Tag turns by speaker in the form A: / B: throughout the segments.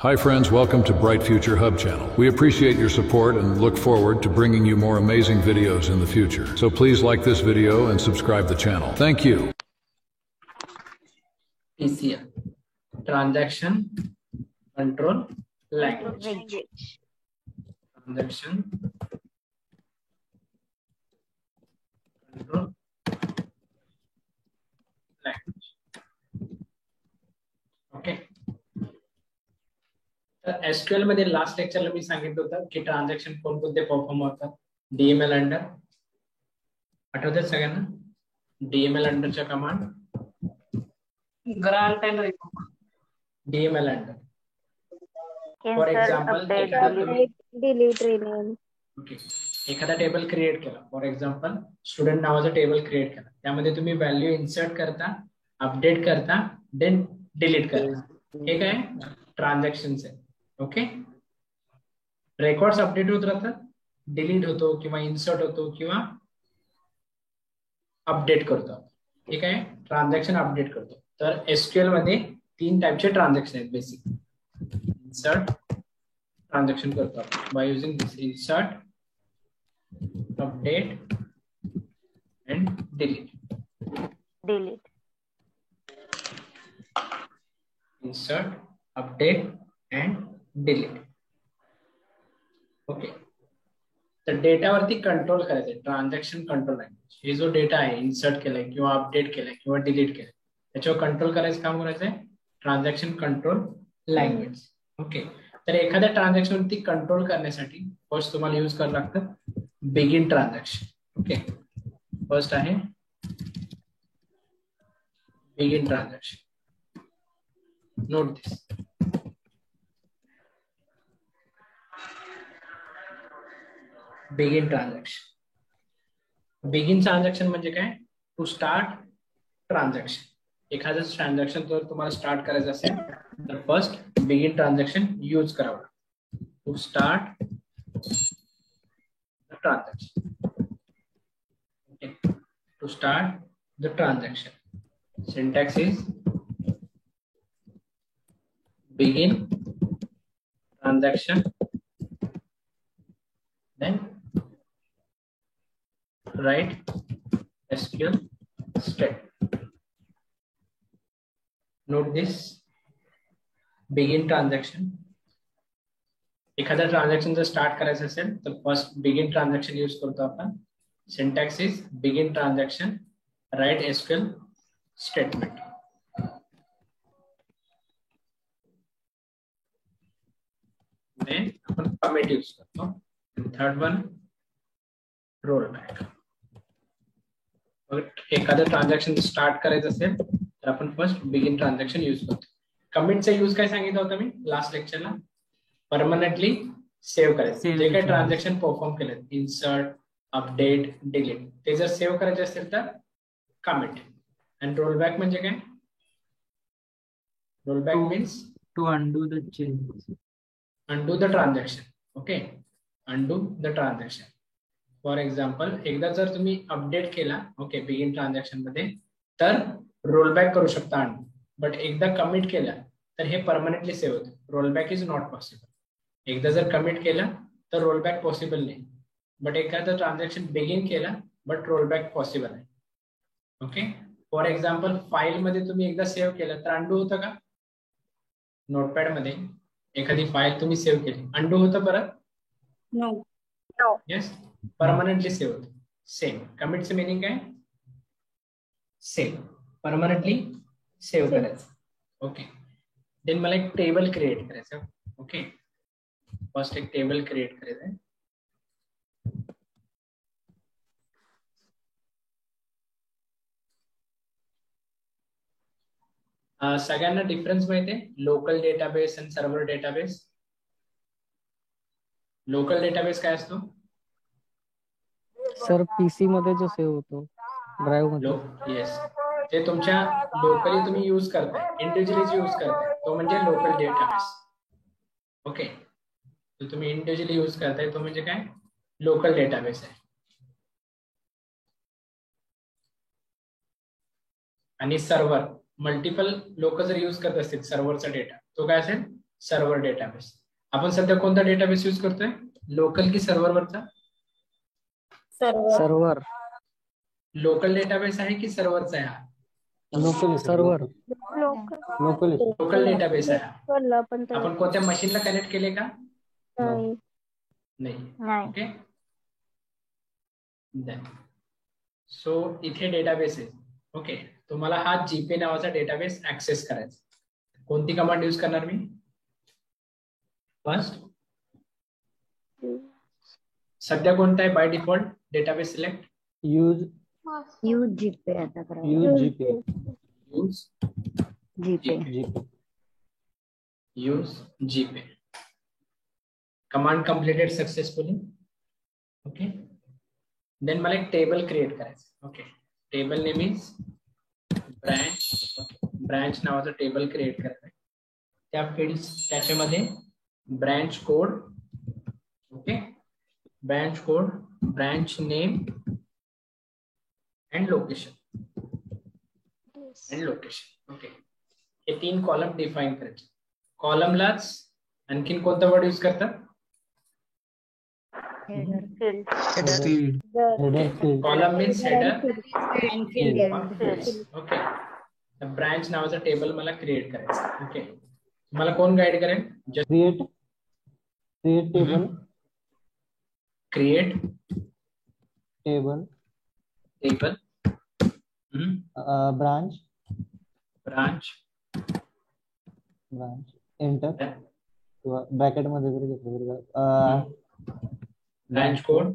A: Hi friends, welcome to Bright Future Hub channel. We appreciate your support and look forward to bringing you more amazing videos in the future. So please like this video and subscribe the channel. Thank you.
B: TCL, Transaction Control Language. Transaction Control Language. Okay. तर SQL मध्ये last लेक्चरला मी सांगितलं होतं की transaction कोणकोणते perform होतात. DML under आठवतात सगळ्यांना. DML अंडरच्या command grant and remove. DML under for example
C: delete rename.
B: Okay, एखादा टेबल क्रिएट केला. फॉर एक्झाम्पल स्टुडंट नावाचा टेबल क्रिएट केला. त्यामध्ये तुम्ही व्हॅल्यू इन्सर्ट करता, अपडेट करता, देन डिलीट करता. हे काय ट्रान्झॅक्शन्स आहे. ओके, रेकॉर्ड्स अपडेट होत राहतात, डिलीट होतो किंवा इन्सर्ट होतो किंवा अपडेट करतो. हे काय ट्रान्झॅक्शन अपडेट करतो. तर एसक्यूएल मध्ये 3 टाइपचे ट्रान्झॅक्शन आहेत बेसिक. इन्सर्ट ट्रान्झॅक्शन करतो by using this insert, update and delete. Insert, update and delete. Okay, तर डेटावरती कंट्रोल करायचं. Transaction control language. हे जो डेटा आहे इन्सर्ट केलाय किंवा अपडेट केलाय किंवा डिलीट केलाय त्याच्यावर कंट्रोल करायचं काम करायचंय ट्रान्झॅक्शन कंट्रोल लँग्वेज. ओके, तर एखाद्या ट्रान्झॅक्शन वरती कंट्रोल करण्यासाठी फर्स्ट तुम्हाला यूज करावं लागतं बिगिन ट्रान्झॅक्शन. ओके, फर्स्ट आहे begin transaction. Note this. Begin transaction. Begin transaction म्हणजे काय? To start transaction. एखादं ट्रान्झॅक्शन जर तुम्हाला स्टार्ट करायचं असेल तर फर्स्ट बिगिन ट्रान्झॅक्शन यूज करावं. To start the transaction. Okay, to start the transaction. Syntax is begin transaction, then write SQL statement. Note this, begin transaction. एखादा ट्रान्झॅक्शन जर start करायचं असेल तर फर्स्ट बिगिन ट्रान्झॅक्शन यूज करतो आपण. Syntax is begin transaction, write SQL statement. then आपण commit use करतो. Third one roll back. एखादं ट्रान्झॅक्शन स्टार्ट करायचं असेल तर आपण फर्स्ट बिगिन ट्रान्झॅक्शन यूज करतो. कमिटचा यूज काय सांगितलं होतं मी लास्ट लेक्चरला? परमनंटली सेव्ह करायचं. जे काही ट्रान्झॅक्शन परफॉर्म केलं इन्सर्ट, अपडेट, डिलीट ते जर सेव्ह करायचे असेल तर कमिट. आणि रोल बॅक म्हणजे काय? Roll back means
D: to undo the change.
B: undo the transaction. Okay, undo the transaction. For example एकदा जर तुम्ही अपडेट केला ओके बिगिन ट्रान्झॅक्शन मध्ये तर रोलबॅक करू शकता undo. बट एकदा कमिट केला तर हे परमनंटली सेव्ह होतं. रोलबॅक इज नॉट पॉसिबल. एकदा जर कमिट केला तर रोलबॅक पॉसिबल नाही. बट एखादं ट्रान्झॅक्शन बिगिन केला बट रोलबॅक पॉसिबल आहे. ओके, फॉर एक्झाम्पल फाईल मध्ये तुम्ही एकदा सेव्ह केलं तर अंडू होतं का? नोटपॅड मध्ये एखादी फाईल तुम्ही सेव्ह केली अंडू होतं परत?
C: नो.
B: येस, परमनंटली सेव्ह होतं. सेम कमिटचं मिनिंग काय? सेम परमनंटली सेव्ह करायचं. ओके, देन मला एक टेबल क्रिएट करायचं. ओके, फर्स्ट एक टेबल क्रिएट करायचं. सगळ्यांना डिफरन्स माहिती आहे लोकल डेटाबेस आणि सर्व्हर डेटाबेस? लोकल डेटाबेस काय असतो?
D: सर पीसी मध्ये जो सेव्ह होतो ड्राईव्ह मध्ये.
B: येस, ते तुमच्या लोकली तुम्ही यूज करताय, इंडिव्हिज्युअली यूज करताय तो म्हणजे लोकल डेटाबेस. ओके, तो तुम्ही इंडिव्हिज्युअली यूज करताय तो म्हणजे काय? लोकल डेटाबेस आहे. आणि सर्व्हर मल्टिपल लोक जर यूज करत असतील सर्व्हरचा डेटा तो काय असेल? Server database. आपण सध्या कोणता डेटाबेस यूज करतोय, लोकल की सर्व्हरवरचा?
D: सर्व्हर.
B: लोकल डेटाबेस आहे की सर्व्हरचा आहे हा?
D: Local server. Local.
B: Local database आहे हा.
C: आपण
B: आपण कोणत्या मशीनला कनेक्ट केले का?
C: नाही.
B: नाही. ओके. सो इथे डेटाबेस आहे. ओके. तुम्हाला हा जीपे नावाचा डेटाबेस ऍक्सेस करायचा. कोणती कमांड यूज करणार मी? फर्स्ट सध्या कोणता आहे by default database select?
D: Use
C: GPay आता करा.
D: Use GPay.
B: Use
C: GPay.
D: GPay.
B: Use GPay. Command completed successfully. Okay. Then मला एक टेबल क्रिएट करायचं. Okay. Table name is branch. Branch नावाचं टेबल क्रिएट करायचं. त्या फील्ड्स त्याच्यामध्ये branch code. Okay. Branch code, branch name and location. Okay. हे 3 column define करायचे. कॉलमलाच आणखीन कोणता वर्ड यूज करतात? Column means header. Okay. Branch नावाचा टेबल मला क्रिएट करायचा. ओके. मला कोण गाईड करेल?
D: Create table.
B: Create
D: table. Branch. Enter किंवा ब्रॅकेट मध्ये जरी घेतलं
B: branch code,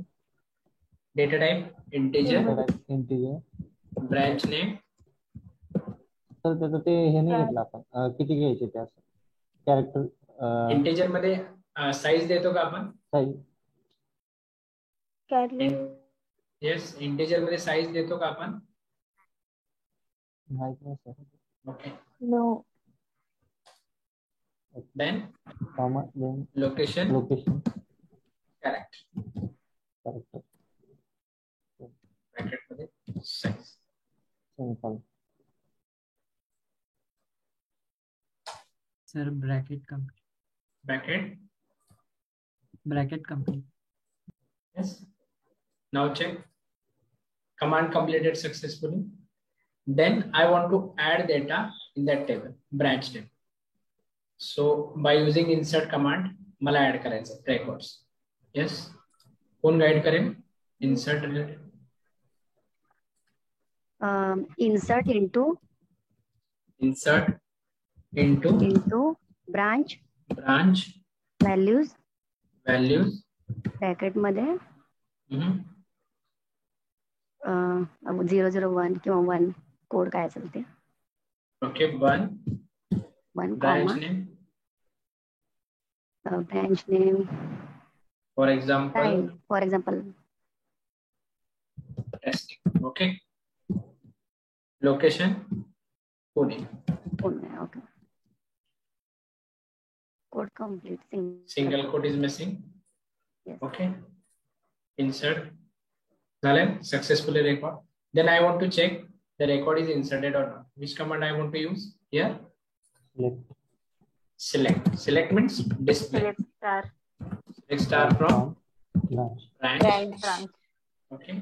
B: data type integer, branch name.
D: तर त्याचं ते हे नाही घेतलं आपण, किती घ्यायचे ते असं कॅरेक्टर.
B: इंटिजर मध्ये साईज देतो का आपण?
D: साईज.
B: येस, इंटिजर मध्ये साईज देतो का आपण?
D: माहित नाही sir.
B: Okay.
C: No.
B: Then
D: comma. Then
B: location. Correct. Bracket मध्ये size.
D: Simple.
E: Sir bracket complete.
B: Yes. Now check. Command completed successfully. Then I want to add data in that table, branch table. So by using insert command, मला add करायचं records. Yes. कोण guide करेल? Insert related. Insert into
C: branch values bracket मध्ये 001 किंवा 1 code काय असेल ते.
B: Okay. 1 branch name for example testing. Okay. Location Pune.
C: Okay. Code complete.
B: Single quote is missing.
C: Yes.
B: Okay. Insert. Successfully record. Then I want to check the record is inserted or not. Which command I want to use here? Select means display. Select star from branch. Okay.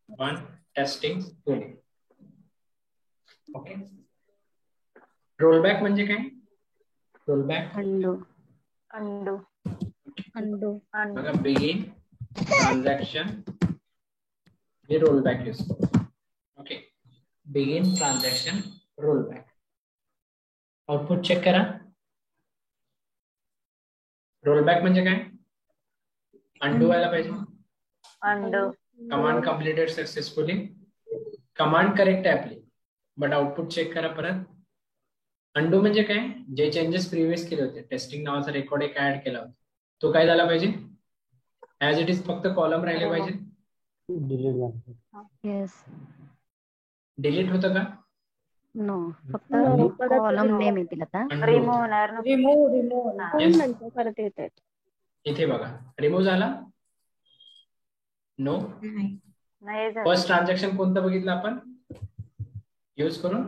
B: 1 testing Pune. Okay. Rollback म्हणजे काय? Rollback
C: undo
B: बघा, begin transaction हे rollback use करतो. Okay. Begin transaction rollback. Output check करा. Rollback म्हणजे काय? Undo व्हायला पाहिजे. Command completed successfully. Command correct आहे आपली, बट आउटपुट चेक करा परत. अंडू म्हणजे काय? जे चेंजेस प्रिव्हियस केले होते, टेस्टिंग नावाचा रेकॉर्ड एक ऍड केला होता, तो काय झाला पाहिजे? ऍज इट इज फक्त कॉलम राहिले पाहिजे. डिलीट होतं का?
C: नो, फक्त कॉलम नेम येतील आता.
B: इथे बघा, रिमूव्ह झाला? नो. फर्स्ट ट्रान्झॅक्शन कोणतं बघितलं आपण यूज करून?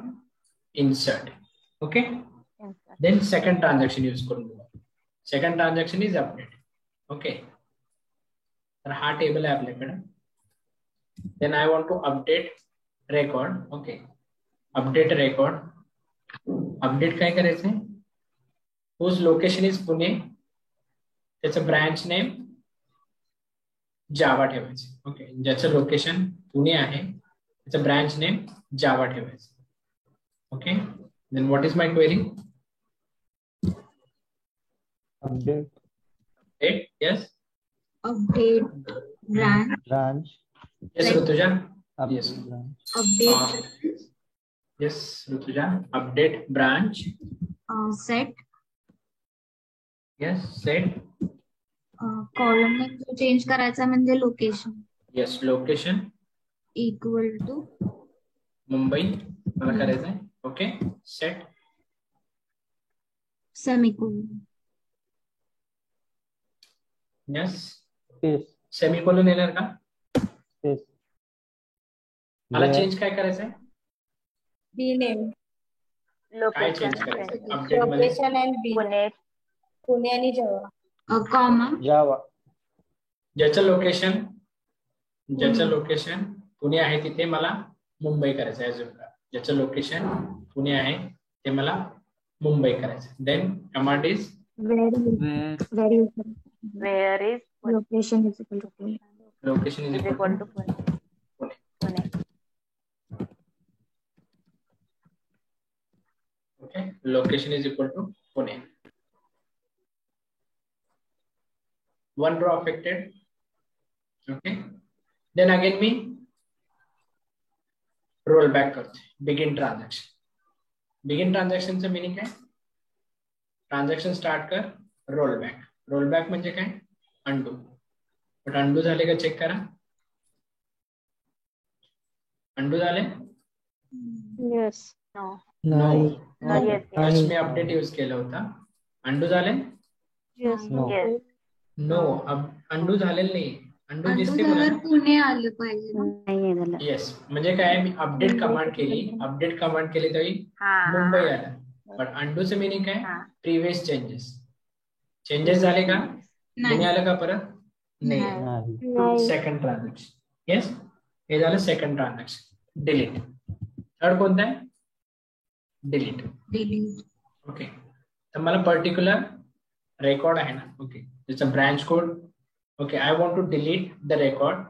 B: Insert. Okay.
C: Yes, sir.
B: Then second transaction use करून बघा. Second transaction is update. Okay. तर हा टेबल आहे आपल्याकडे. Then I want to update record. Okay. Update record. Update काय करायचंय? हुज लोकेशन इज पुणे, त्याचं ब्रँच नेम जावा ठेवायचं. ओके. ज्याचं लोकेशन पुणे आहे त्याचं ब्रँच नेम जावा ठेवायचं. Okay. Then what is my query?
D: Update
B: Update, yes.
F: Update branch.
D: Branch
B: Yes, Rutuja. Yes.
F: Update
B: Yes, Rutuja. Update branch.
F: set.
B: Yes, set.
F: Column name change करायचा म्हणजे location
B: Yes, location.
F: equal to
B: Mumbai मला करायचंय. Okay. Set.
F: semicolon.
B: Yes.
D: Space
B: semicolon येणार का?
D: Space
B: मला change काय करायचंय?
G: name,
B: काय चेंज करायचंय अपडेट मध्ये?
G: location and B. पुणे आणि जळगाव.
F: Comma
D: जावा
B: ज्याचं लोकेशन पुणे आहे तिथे मला मुंबई करायचं आहे. ज्याचं लोकेशन पुणे आहे ते मला मुंबई करायचं. Then command is
C: Where is
F: location is equal to Pune.
B: Location is equal to
C: Pune?
B: okay. Location is equal to Pune. One row affected. Okay. Then again me roll back करते. Begin transaction. Begin transaction चं meaning काय? Transaction start कर, role back. Role back म्हणजे काय? Undo. But undo झाले का check करा. Undo झाले?
C: Yes. No.
D: नाही
C: Yes.
B: आज मी अपडेट यूज केला होता. अंडू झाले?
C: Yes.
D: No.
C: Yes.
B: No. Undo झालेलं नाही. अंडू दिसते
F: झाल्यावर
B: कोणाला?
F: पुणे आलं पाहिजे ना.
C: नाही झालं.
B: येस. म्हणजे काय? मी अपडेट कमांड केली. अपडेट कमांड केली तरी मुंबई आला. बट अंडूचं मिनिंग काय? प्रिव्हियस चेंजेस झाले का? पुणे आलं का परत? नाही.
D: नाही
B: सेकंड ट्रान्झॅक्शन. येस. हे झालं सेकंड ट्रान्झॅक्शन. डिलीट. थर्ड कोणतं आहे? डिलीट.
F: Delete.
B: ओके. तर मला पर्टिक्युलर रेकॉर्ड आहे ना. ओके. त्याचा branch code. Okay. I want to delete the record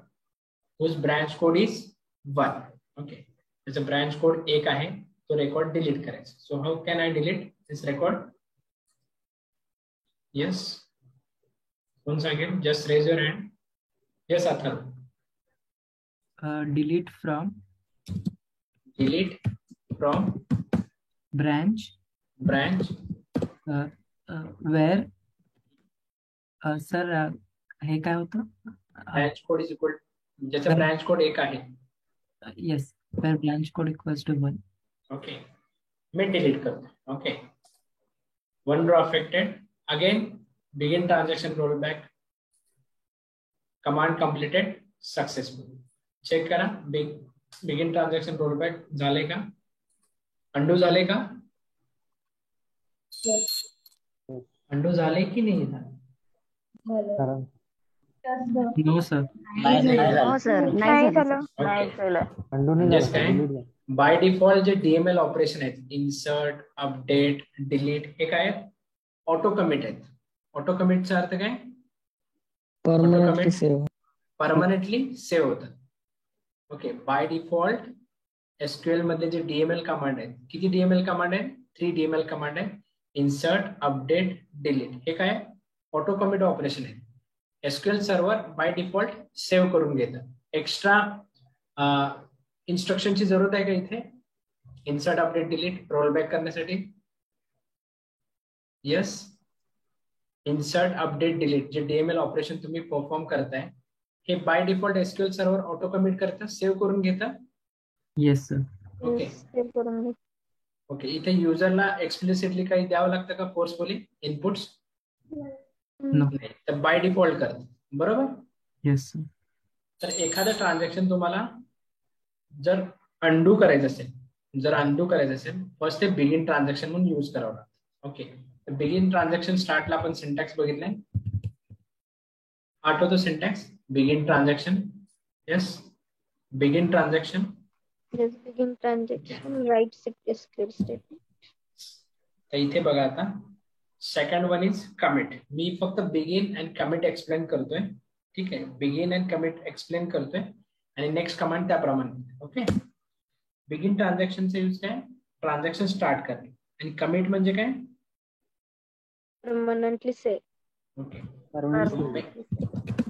B: whose branch code is 1. Okay. त्याचा ब्रांच कोड 1 आहे. तो रेकॉर्ड डिलीट करायचा. So how can I delete this record? Yes. कोण सांगेल? Just raise your hand. Yes Atharva.
E: Delete from
B: delete from
E: branch
B: branch.
E: where sir हे काय होतं?
B: Branch code is equal, ज्याचा ब्रांच कोड 1 आहे.
E: Yes, where branch code equals to 1.
B: Okay. मी delete करतो. Okay. One row affected. Again begin transaction roll back. Command completed successful. Check करा. Begin transaction roll back झाले का? Undo झाले का? Undo झाले की नाही झाले?
D: कारण
E: No, sir.
C: हो सर. नाही झालं.
B: ओके.
D: अंडू नाही
B: Yes,
D: झालं,
B: काय?
D: delete झालं.
B: बाय डिफॉल्ट जे डीएमएल ऑपरेशन आहेत, इन्सर्ट, अपडेट, डिलीट, हे काय आहेत? ऑटो कमिट आहेत. ऑटो कमिटचा अर्थ काय? परमनंटली सेव्ह होतात. ओके. बाय डिफॉल्ट एसक्यूएल मध्ये जे डीएमएल कमांड आहेत, किती डीएमएल कमांड आहेत? 3 डीएमएल कमांड आहेत. इन्सर्ट, अपडेट, डिलीट, हे काय? ऑटो कमिट ऑपरेशन आहे. SQL server by default save करून घेतं. एक्स्ट्रा इन्स्ट्रक्शनची जरूरत आहे का इथे? इन्सर्ट, अपडेट, डिलीट, रोलबॅक करण्यासाठी? येस. इन्सर्ट, अपडेट, डिलीट जे डीएमएल ऑपरेशन तुम्ही परफॉर्म करताय हे by default SQL server auto commit करतं, सेव्ह करून घेतं.
E: Yes, sir.
B: ओके. ओके. इथे युजरला एक्सप्लिसिटली काही द्यावं लागतं का? Forcefully inputs?
E: No.
B: तर बाय डिफॉल्ट करतं. बरोबर.
E: Yes, sir.
B: तर एखादं ट्रान्झॅक्शन तुम्हाला जर अंडू करायचं असेल जर अनडू करायचं असेल फर्स्ट ते बिगिन ट्रान्झॅक्शन म्हणून यूज करावं लागतं. ओके, तर बिगिन ट्रान्झॅक्शन स्टार्टला आपण सिंटॅक्स बघितलाय. आठवतो syntax begin transaction. Yes, begin transaction.
H: Yes, begin transaction, write SQL statement.
B: तर इथे बघा आता सेकंड वन इज कमिट. मी फक्त बिगिन अँड कमिट एक्सप्लेन करतोय. ठीक आहे, बिगिन अँड कमिट एक्सप्लेन करतोय आणि नेक्स्ट कमांड त्याप्रमाणे. ओके, बिगिन ट्रान्झॅक्शनचा यूज काय, ट्रान्झॅक्शन स्टार्ट करणे. आणि कमिट म्हणजे काय,
H: Permanently save.
B: Okay,
D: Permanently.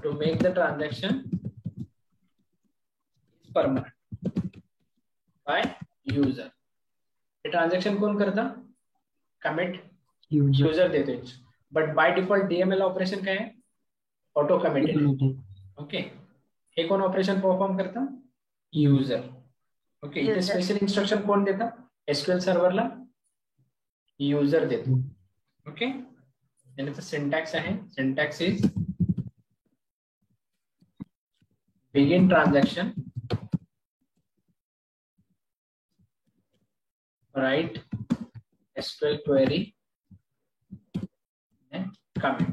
B: To make the transaction permanent by user. हे ट्रान्झॅक्शन कोण करतं, कमिट युजर देतोय. But by default DML operation काय आहे, ऑटो कमिटेड. ओके, हे कोण ऑपरेशन परफॉर्म करतं, युजर. ओके, इथे स्पेशल इन्स्ट्रक्शन कोण देतं, एसक्यूएल सर्व्हरला युजर देतो. ओके, याचा सिंटॅक्स आहे, syntax is begin transaction, write SQL query, then commit.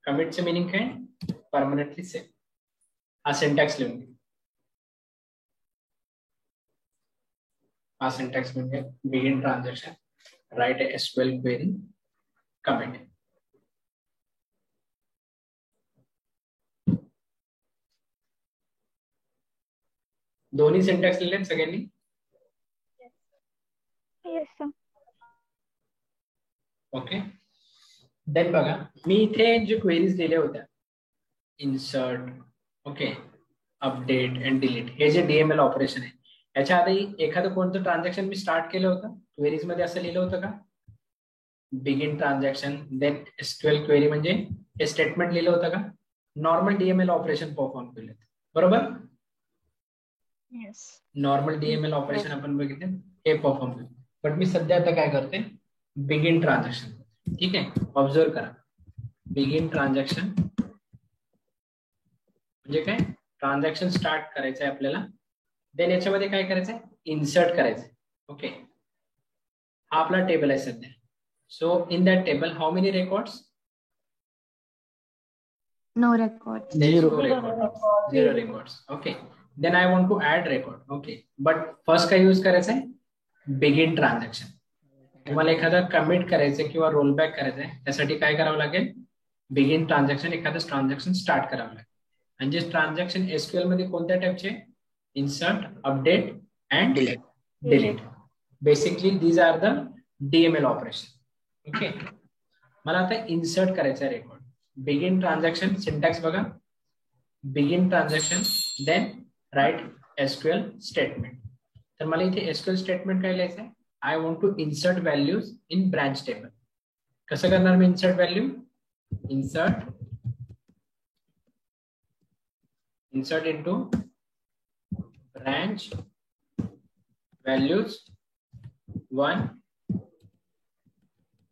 B: Commit चे मीनिंग काय, परमनंटली सेव्ह. हा सिंटॅक्स लिहून घे. हा सिंटॅक्स म्हणजे begin transaction, write SQL query, commit. दोन्ही सिंटॅक्स लिहिले सगळ्यांनी.
H: Yes, sir.
B: ओके, देन बघा मी इथे जे क्वेरीज दिल्या होत्या, insert, okay, update and delete, हे जे डीएमएल ऑपरेशन आहे, याच्या आधी एखादं कोणतं ट्रान्झॅक्शन मी स्टार्ट केलं होतं क्वेरीज मध्ये, असं लिहिलं होतं का, begin transaction then SQL query म्हणजे हे स्टेटमेंट लिहिलं होतं का, नॉर्मल डीएमएल ऑपरेशन परफॉर्म केले, बरोबर.
H: Yes.
B: नॉर्मल डीएमएल ऑपरेशन आपण बघितले, हे परफॉर्म केले. बट मी सध्या आता काय करते, बिगिन ट्रान्झॅक्शन. ठीक आहे, ऑब्झर्व करा, बिगिन ट्रान्झॅक्शन म्हणजे काय, ट्रान्झॅक्शन स्टार्ट करायचं आहे आपल्याला. देन याच्यामध्ये काय करायचंय, इन्सर्ट करायचंय. ओके, हा आपला टेबल आहे सध्या. So in that table how many records,
C: No records.
B: Zero records. Okay, then I want to add record. Okay, but first काय यूज करायचंय, बिगिन ट्रान्झॅक्शन. तुम्हाला एखादा कमिट करायचंय किंवा रोल बॅक करायचंय, त्यासाठी काय करावं लागेल, बिगिन ट्रान्झॅक्शन, एखादं ट्रान्झॅक्शन स्टार्ट करावं लागेल. आणि जे ट्रान्झॅक्शन एसक्यूएल मध्ये कोणत्या टाइपचे, insert, update and delete. Basically these are the DML operation. Okay, मला आता इन्सर्ट करायचं आहे रेकॉर्ड. बिगिन ट्रान्झॅक्शन सिंटॅक्स बघा, begin transaction then write SQL statement. तर मला इथे एसक्यूएल स्टेटमेंट काय लिहायचं आहे, I want to insert values in branch table. कसं करणार मी insert value, insert into branch values 1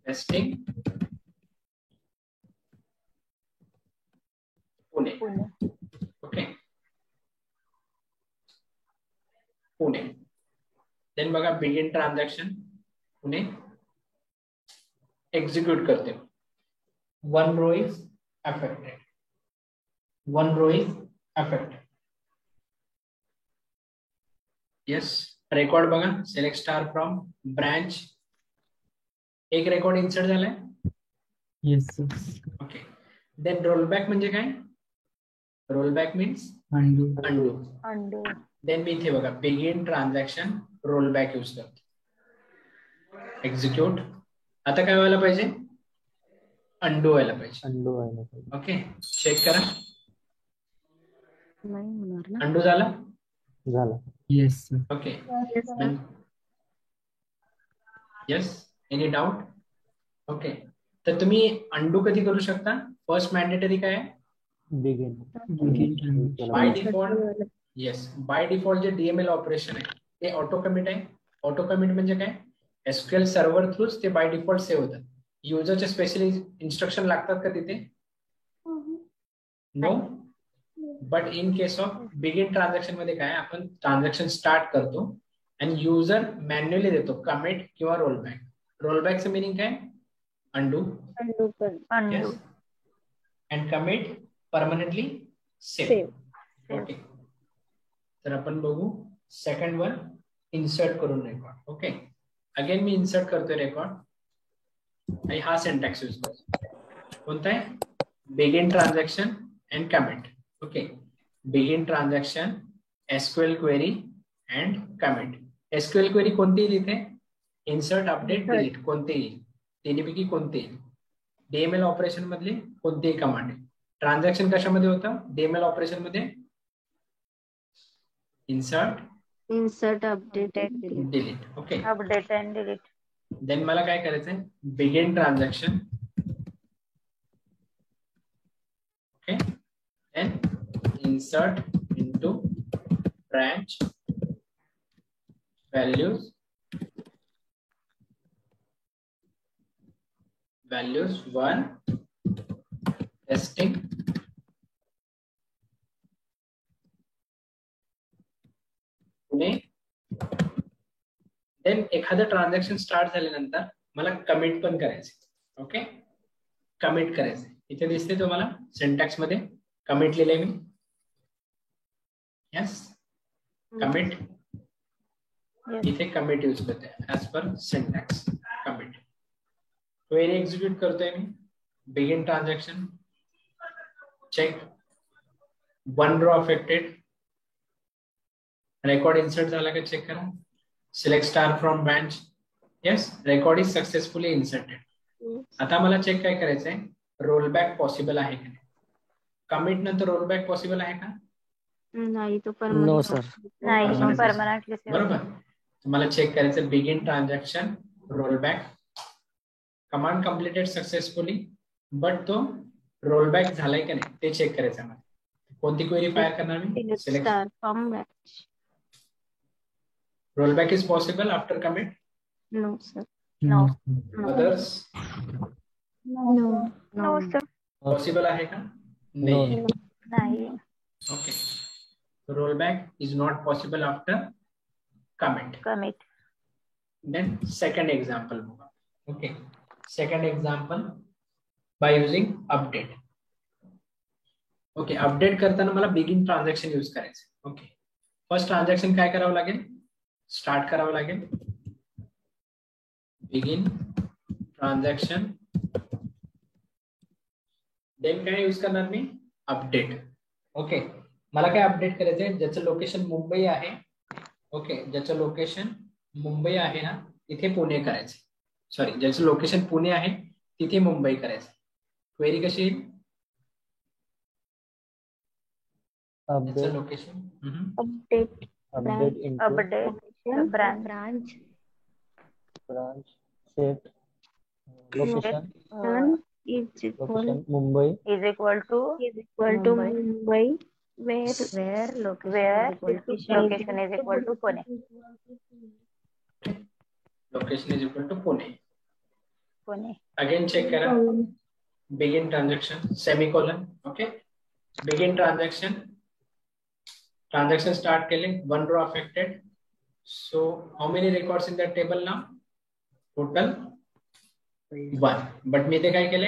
B: testing Pune. Okay, Pune. Then बघा बिगिन ट्रान्झॅक्शन पुणे, एक्झिक्यूट करते. 1 row is affected. 1 row is affected. Yes, record बघा, सिलेक्ट स्टार फ्रॉम ब्रांच. एक record insert झालाय.
E: Yes, sir.
B: Okay, then rollback म्हणजे काय, rollback means
E: Undo.
B: Undo. देन मी इथे बघा बिगिन ट्रान्झॅक्शन रोलबॅक यूज करतो. एक्झिक्यूट. आता काय व्हायला पाहिजे, अंडू व्हायला पाहिजे.
D: अंडू व्हायला पाहिजे.
B: ओके, चेक करा,
C: नाही होणार ना.
B: अंडू झाला.
D: झाला.
E: Yes, sir.
B: Okay, yes, any doubt. Okay, तर तुम्ही अंडू कधी करू शकता, फर्स्ट मॅन्डेटरी काय आहे,
D: begin.
B: By default. Yes, bye default जे डीएमएल ऑपरेशन आहे ते ऑटो कमिट आहे. ऑटो कमिट म्हणजे काय, एसक्यूएल सर्व्हर थ्रूच ते बाय डिफॉल्ट सेव्ह होतात. युजरचे स्पेशल इन्स्ट्रक्शन लागतात का तिथे, no. But in case of begin transaction मध्ये काय आपण ट्रान्झॅक्शन स्टार्ट करतो आणि युजर मॅन्युअली देतो कमिट किंवा रोलबॅक. रोलबॅकचं मिनिंग काय? Undo.
H: Undo.
B: And commit permanently save. Okay, तर आपण बघू सेकंड वन इन्सर्ट करून रेकॉर्ड. ओके, अगेन मी इन्सर्ट करतोय रेकॉर्ड आणि हा सिंटॅक्स यूज करतो. कोणता आहे? Begin transaction and commit. Okay, begin transaction SQL query and commit. SQL query कोणती येईल इथे? इन्सर्ट, अपडेट, डिलीट कोणती येईल? तिन्हीपैकी कोणती येईल? डीएमएल ऑपरेशन मधली कोणतीही कमांड. ट्रान्झॅक्शन कशामध्ये होतं? डीएमएल ऑपरेशन मध्ये insert,
C: update,
B: delete. Okay,
H: Update and delete.
B: Then मला काय करायचंय? Begin transaction. Okay, then insert into branch values 1 testing Pune. Then एखादं ट्रान्झॅक्शन स्टार्ट झाल्यानंतर मला कमिट पण करायचे. ओके, कमिट करायचे. इथे दिसते तुम्हाला सिंटॅक्स मध्ये कमिट लिहिलंय मी. Yes, commit. इथे कमिट यूज करते as per syntax. Commit. Query execute करतोय मी. Begin transaction check 1 row affected. Record insert झाला का चेक करा. Select star from branch. Yes, record is successfully inserted. आता मला चेक काय करायचंय? रोलबॅक पॉसिबल आहे का नाही? कमिट नंतर रोलबॅक पॉसिबल आहे का?
C: नाही, तो
E: नो
C: परमनंट.
E: सर.
H: नाही, परमनंटली
B: बरोबर. मला चेक करायचं begin transaction rollback. Command completed successfully, but तो रोलबॅक झालाय का नाही ते चेक करायचं मला. कोणती क्वेरी फायर करणार मी? Select
C: star from branch.
B: Rollback is possible after commit.
C: No sir.
H: No.
B: Others
H: no sir.
B: Possible आहे का? नाही.
H: नाही.
B: Okay, rollback is not possible after commit.
H: Commit.
B: Then second example. Okay, second example by using update. Okay, update करताना मला begin transaction use करायचं. Okay, first transaction काय करावं लागेल? स्टार्ट करावं लागेल. Begin transaction. देन काय यूज करणार मी? अपडेट. ओके, मला काय अपडेट करायचंय? ज्याचं लोकेशन मुंबई आहे. ओके, ज्याचं लोकेशन मुंबई आहे ना तिथे पुणे करायचे. सॉरी, ज्याचं लोकेशन पुणे आहे तिथे मुंबई करायचं. क्वेरी कशी येईल?
D: Update
B: location
H: update.
D: Update into
H: update branch.
D: Branch set location
H: is
D: location Mumbai
H: equal to
C: Mumbai, where
H: location is equal to Pune.
B: Location is equal to Pune.
H: Pune.
B: Again check करा. Begin transaction semicolon. Okay, begin transaction. Transaction start केले. 1 row affected. So how many records in that table now? Total 1. But मी ते काय केले?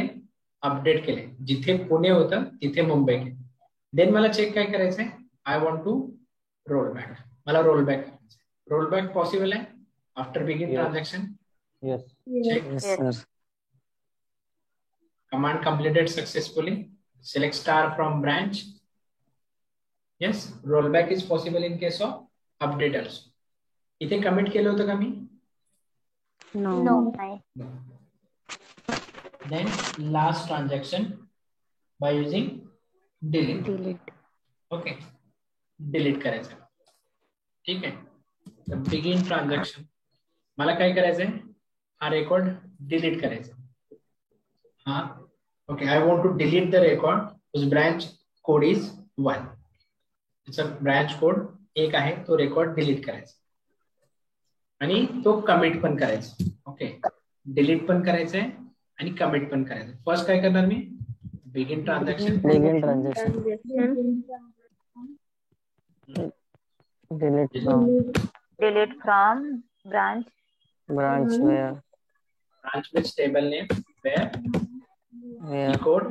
B: Update केले. जिथे पुणे होतं तिथे मुंबई केले. देन मला चेक काय करायचंय? I want to roll back. मला रोल बॅक करायचंय. रोल बॅक पॉसिबल आहे after begin transaction.
D: Yes
B: Check.
E: Yes, sir.
B: Command completed successfully. Select star from branch. Yes, rollback is possible in case of update also. इथे commit केलं होतं का मी?
C: No.
H: नाही.
B: No. Then last transaction by using delete. Okay, delete करायचं. ठीक आहे. तर begin transaction. मला काय करायचंय? हा रेकॉर्ड डिलीट करायचा. हा okay, I want to delete the record whose branch code is 1. त्याचा ब्रांच कोड 1 आहे, तो रेकॉर्ड डिलीट करायचा आणि तो कमिट पण करायचा. ओके, डिलीट पण करायचंय आणि कमिट पण करायचं. फर्स्ट काय करणार मी? Begin transaction.
D: delete from
I: Delete from branch.
D: branch where
B: Branch means table name where
D: where
B: code.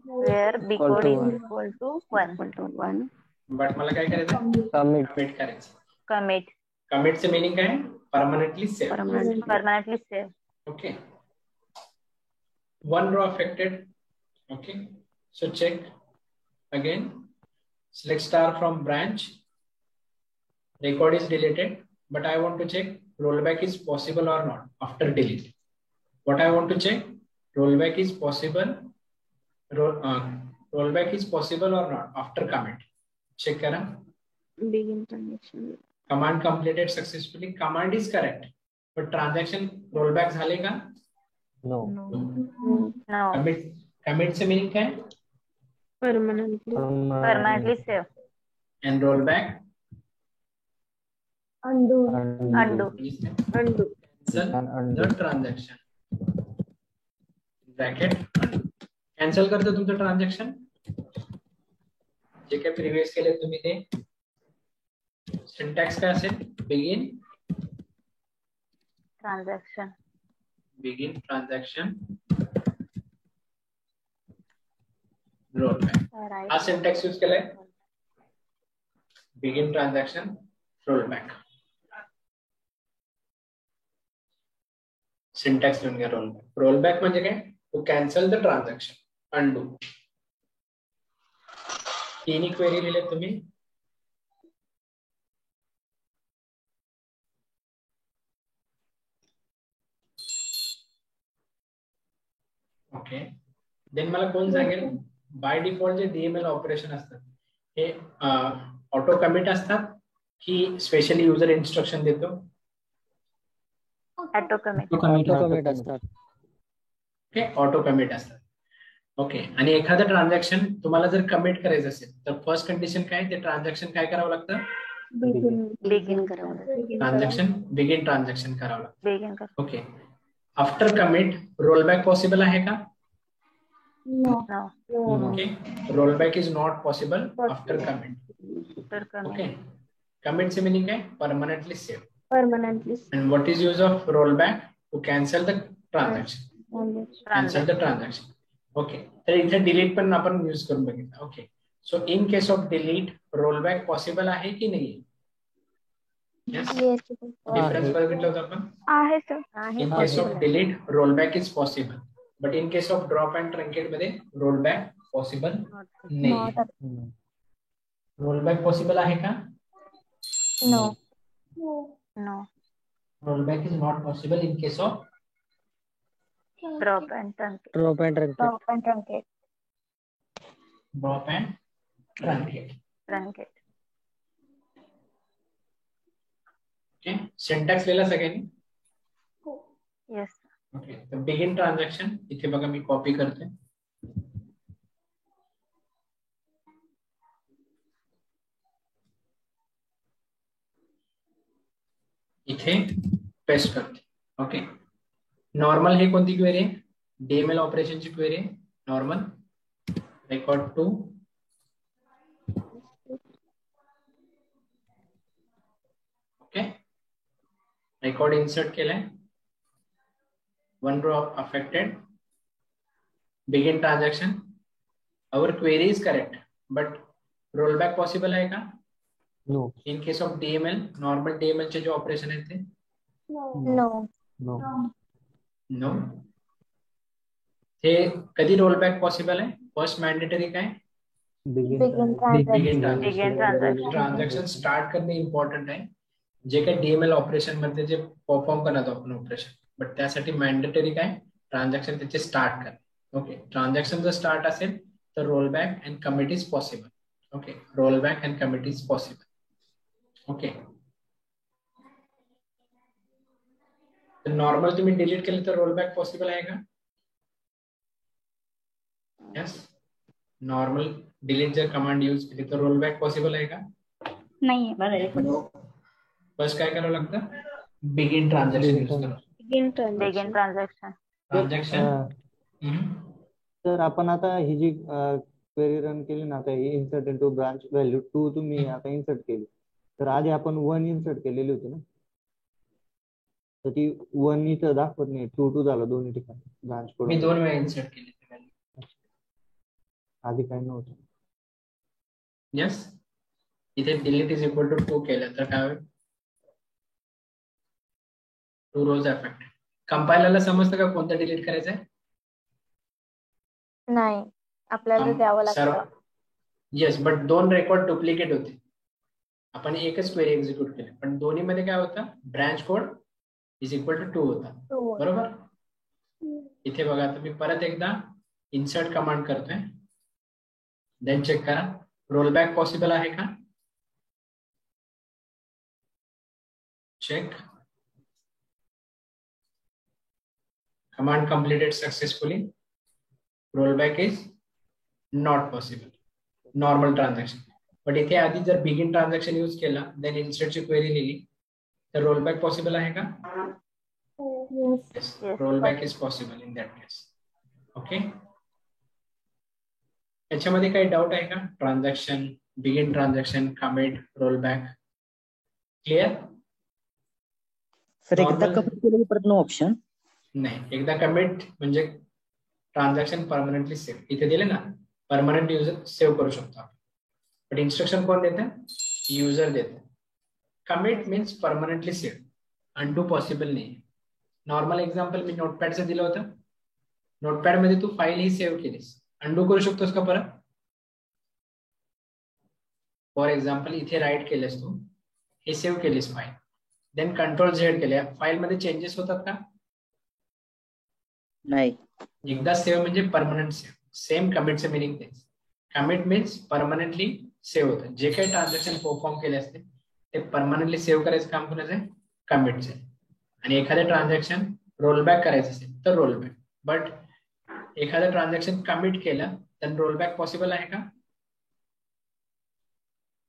I: Where b
D: Equal
I: code
D: to
I: is
D: one.
I: equal to 1.
C: equal to 1.
B: But मला काय करायचं
D: commit
B: कमिट करायचं.
I: Commit.
B: कमिटचं meaning काय permanently save.
C: Permanently.
I: Permanently save.
B: Okay. One row affected. Okay. So check again. Select star from branch. Record is deleted, but I want to check rollback is possible or not after delete. What I want to check, rollback is possible. Rollback is possible or not after commit. Check करा.
H: Begin transaction.
B: Command completed successfully. Command is correct, but transaction rollback झाले का?
D: no
I: No.
B: Commit से meaning क्या है?
H: Permanently.
I: Permanently save.
B: And rollback.
H: Undo.
I: Undo.
H: Undo.
B: Cancel the transaction. Bracket undo. Cancel करतो तुमचं transaction जे काय previous केले तुम्ही ते. सिंटॅक्स काय असेल? Begin
I: Transaction.
B: रोलबॅक.
I: Right.
B: हा सिंटॅक्स यूज केलाय. Begin transaction rollback. सिंटॅक्स लिहून घ्या. रोलबॅक. रोलबॅक म्हणजे काय? To cancel the transaction. Undo. तिन्ही क्वेरी लिहिले तुम्ही. ओके. देन मला कोण सांगेल बाय डिफॉल्ट जे डीएमएल ऑपरेशन असतात हे ऑटो कमिट असतात की स्पेशली युजर इन्स्ट्रक्शन देतो?
I: Auto commit.
D: commit असतात.
B: ओके. ऑटो कमिट असतात. ओके. आणि एखादं ट्रान्झॅक्शन तुम्हाला जर कमिट करायचं असेल तर फर्स्ट कंडिशन काय? ते ट्रान्झॅक्शन काय करावं लागतं?
C: Begin करावं लागेल.
B: ट्रान्झॅक्शन बिगिन ट्रान्झॅक्शन करावं लागतं.
I: Begin.
B: Okay. After commit rollback possible आहे का?
H: No.
I: No.
B: Okay. Rollback is not possible after commit.
I: After commit.
B: Okay. कमिटचे मिनिंग काय? Permanently save.
H: Permanently.
B: And what is use of rollback? To cancel the transaction. Cancel the transaction. Okay. तर इथे delete पण आपण use करून बघितलं. Okay. So in case of delete rollback possible आहे की नाही? Yes. डिफरन्स बघितलं होतं आपण.
H: आहे sir.
B: In case of delete rollback is possible, but in case of drop and truncate मध्ये रोलबॅक पॉसिबल नाही. रोलबॅक पॉसिबल आहे का?
H: No.
I: No.
B: Rollback is not possible in case of
I: Drop and truncate.
D: drop and truncate.
H: Stop and truncate.
B: Drop and truncate.
I: Truncate.
B: Okay. Syntax लिहिला सगळ्यांनी?
I: Yes.
B: Okay. तर begin transaction इथे बघा मी copy करते. इथे पेस्ट करते. ओके. नॉर्मल हे कोणती क्वेरी आहे? डीएमएल ऑपरेशनची क्वेरी आहे. Normal record two okay. Record insert केलाय. One row affected. Begin transaction. Our query is correct, but rollback possible आहे का?
D: no
B: in case of DML normal DML चे जे ऑपरेशन आहेत ते
H: No.
D: no
B: no. हे कधी रोलबॅक पॉसिबल आहे? फर्स्ट मॅन्डेटरी काय?
D: begin
H: Begin
B: begin
H: transaction.
I: Begin transaction.
B: Transaction start करणे इम्पॉर्टंट आहे. जे काही डीएमएल ऑपरेशन मध्ये जे परफॉर्म करतो आपण ऑपरेशन, बट त्यासाठी मॅन्डेटरी काय? ट्रान्झॅक्शन त्याचे स्टार्ट करणे. ओके. ट्रान्झॅक्शन जर स्टार्ट असेल तर rollback and commit is possible. Okay. Rollback and commit is possible. Okay. तर नॉर्मल तुम्ही डिलीट केलं तर रोलबॅक पॉसिबल आहे का? यस. नॉर्मल डिलीट जर कमांड यूज केली तर रोलबॅक पॉसिबल आहे का?
H: नाही.
B: बस काय करावं लागतं? बिगिन ट्रान्झॅक्शन यूज करावं.
H: Begin
I: Begin
H: transaction.
I: transaction.
B: Transaction.
D: तर आपण आता ही जी क्वेरी रन केली ना, आता इन्सर्ट इनटू ब्रांच व्हॅल्यू 2 तुम्ही आता इन्सर्ट केली, तर आधी आपण 1 इन्सर्ट केलेली होती ना, तर ती 1 इथं दाखवत नाही, 2 झालं दोन्ही ठिकाणी ब्रांच कोड.
B: मी 2 वेळा इन्सर्ट केली
D: आधी काही नव्हतं.
B: यस, इथे डिलीट इज इक्वल टू 2 केलं तर काय होईल? 2 रोज अफेक्ट. कंपायलरला समजतं का कोणतं डिलीट करायचं आहे?
I: नाही, आपल्याला द्यावं लागतं.
B: येस, बट 2 रेकॉर्ड डुप्लिकेट होते. आपण एकच क्वेरी एक्झिक्यूट केली, पण दोन्ही मध्ये काय होतं? Branch code is equal to 2 होता. बरोबर. इथे बघा, तुम्ही परत एकदा इन्सर्ट कमांड करतोय, देन चेक करा रोल बॅक पॉसिबल आहे का. Check. Command completed successfully. Rollback is not possible. Normal transaction. But इथे आधी जर begin transaction यूज केला, then insert ची query लिहिली, तर rollback possible आहे का? Yes. Rollback is possible in that case. Okay. याच्यामध्ये काही डाऊट आहे का? Transaction, begin transaction, commit, rollback. Clear?
J: Sir एकदा कमिट केलं परत नो ऑप्शन
B: नाही, एकदा कमिट म्हणजे ट्रान्झॅक्शन परमनंटली सेव्ह. इथे दिले ना, परमनंट युजर सेव्ह करू शकतो आपण. बट इन्स्ट्रक्शन कोण देते? युजर देते. Commit means permanently save, undo possible नाही. नॉर्मल एक्झाम्पल मी नोटपॅडचं दिलं होतं. नोटपॅड मध्ये तू फाईल ही सेव्ह केलीस, अनडू करू शकतोस का परत? फॉर एक्झाम्पल इथे राईट केलेस, तू हे सेव्ह केलीस फाईल, देन कंट्रोल झेड केल्या, फाईल मध्ये चेंजेस होतात का?
J: नाही.
B: एकदा सेव्ह म्हणजे परमनंट सेव्ह. सेम कमिटचं मिनिंग तेच. कमिट मीन्स परमनंटली सेव्ह होतं. जे काही ट्रान्झॅक्शन परफॉर्म केले असते ते परमनंटली सेव्ह करायचं काम कोणाचं आहे? कमिटचं आहे. आणि एखादं ट्रान्झॅक्शन रोलबॅक करायचं असेल तर रोलबॅक. बट एखादं ट्रान्झॅक्शन कमिट केलं तर रोलबॅक पॉसिबल आहे का?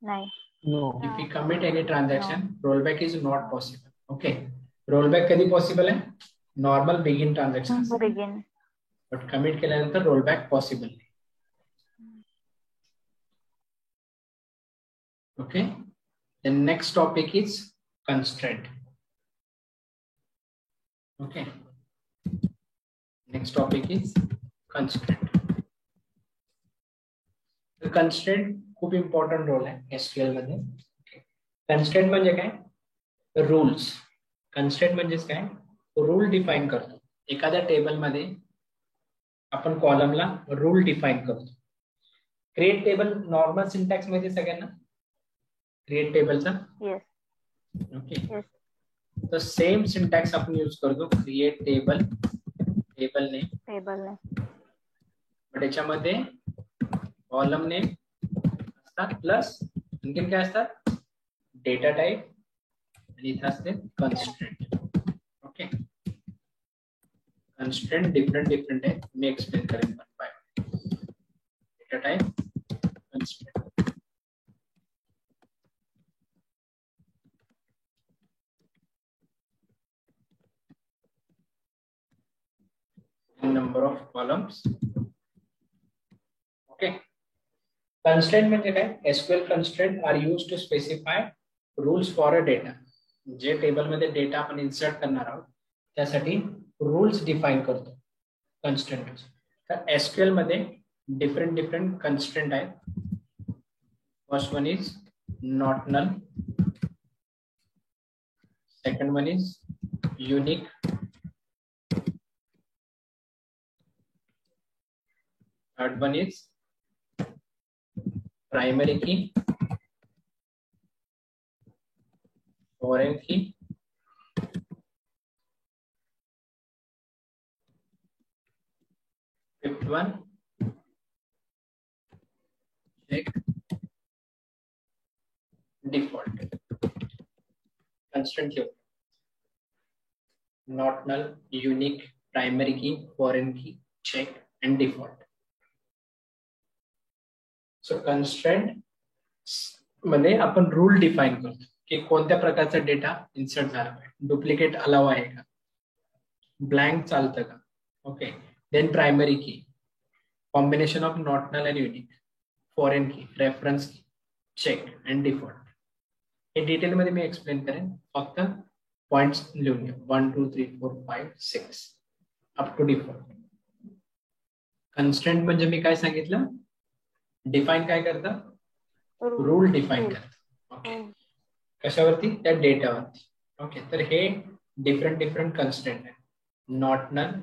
I: नाही.
B: If we commit any transaction, rollback is not possible. Okay. Rollback कधी पॉसिबल आहे? Normal begin transaction. But commit केल्यानंतर रोलबॅक पॉसिबल नाही. Okay. The next topic is constraint. Okay. Next topic is constraint. The constraint खूप important role आहे SQL मध्ये. Constraint म्हणजे काय? Rules. Constraint म्हणजेच काय? रूल डिफाईन करतो. एखाद्या टेबल मध्ये आपण कॉलमला रूल डिफाईन करतो. क्रिएट टेबल नॉर्मल सिंटॅक्स मध्ये सगळ्यांना क्रिएट टेबलचा. ओके. तर सेम सिंटॅक्स आपण यूज करतो. Create table, table name, but याच्यामध्ये कॉलम नेम प्लस आणखीन काय असतात? डेटा टाइप आणि इथे असते कन्स्ट्रेंट. ओके. कन्स्ट्रेंट डिफरंट आहे, मी एक्सप्लेन करेन one by one. Data type, constraint. Number of columns. Okay. Constraint म्हणजे काय? SQL constraint are used to specify rules for a data. जे टेबल मध्ये डेटा आपण इन्सर्ट करणार आहोत त्यासाठी रूल्स डिफाईन करतो कन्स्ट्रेंट. तर एसक्यूएल मध्ये डिफरंट कन्स्ट्रेंट आहेत. First one is not null, second one is unique, third one is primary key, foreign key, fifth one check, default. Constraint here: not null, unique, primary key, foreign key, check and default. So constraint मध्ये आपण rule define करतो की कोणत्या प्रकारचा data insert झाला पाहिजे. Duplicate allow आहे का? ब्लँक चालतं का? Okay. Then primary key, combination of not null and unique. Foreign key, reference key, check and default. हे डिटेल मध्ये मी एक्सप्लेन करेन, फक्त पॉइंट्स लिहून घ्या. 1 2 3 4 5 6 अप टू डिफॉल्ट. कन्स्ट्रेंट म्हणजे मी काय सांगितलं, डिफाईन काय करतं, रूल डिफाईन करतं. ओके, कशावरती, त्या डेटावरती. ओके, तर हे डिफरंट कन्स्ट्रेंट आहे. Not null,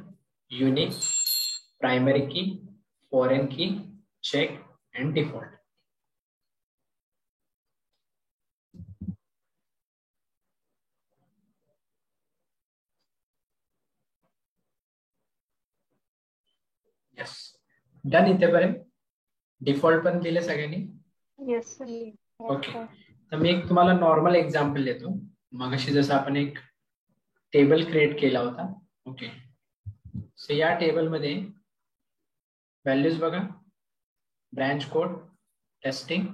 B: unique, primary key, foreign key, check and default. Yes, done. इथेपर्यंत डिफॉल्ट पण दिले सगळ्यांनी.
H: येस.
B: ओके, तर मी एक तुम्हाला नॉर्मल एक्झाम्पल देतो. मगाशी जसं आपण एक टेबल क्रिएट केला होता. ओके, सो या टेबल मध्ये व्हॅल्यूज बघा, ब्रांच कोड, टेस्टिंग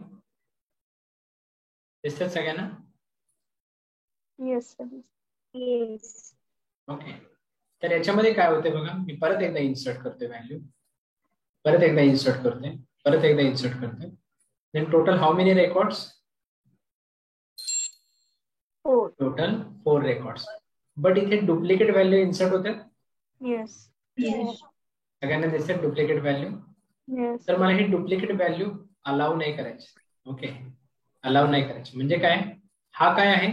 B: दिसतात सगळ्यांना.
H: येस. येस.
B: ओके, तर याच्यामध्ये काय होते बघा, मी परत एकदा इन्सर्ट करतोय व्हॅल्यू, परत एकदा इन्सर्ट करतोय, परत एकदा इन्सर्ट करतोय. Then total how many records, total 4 records. But इथे डुप्लिकेट व्हॅल्यू इन्सर्ट होतात.
H: येस.
B: सगळ्यांना दिसते डुप्लिकेट व्हॅल्यू.
H: येस.
B: तर मला हे डुप्लिकेट व्हॅल्यू अलाउ नाही करायचे. ओके, अलाउ नाही करायचे म्हणजे काय, हा काय आहे,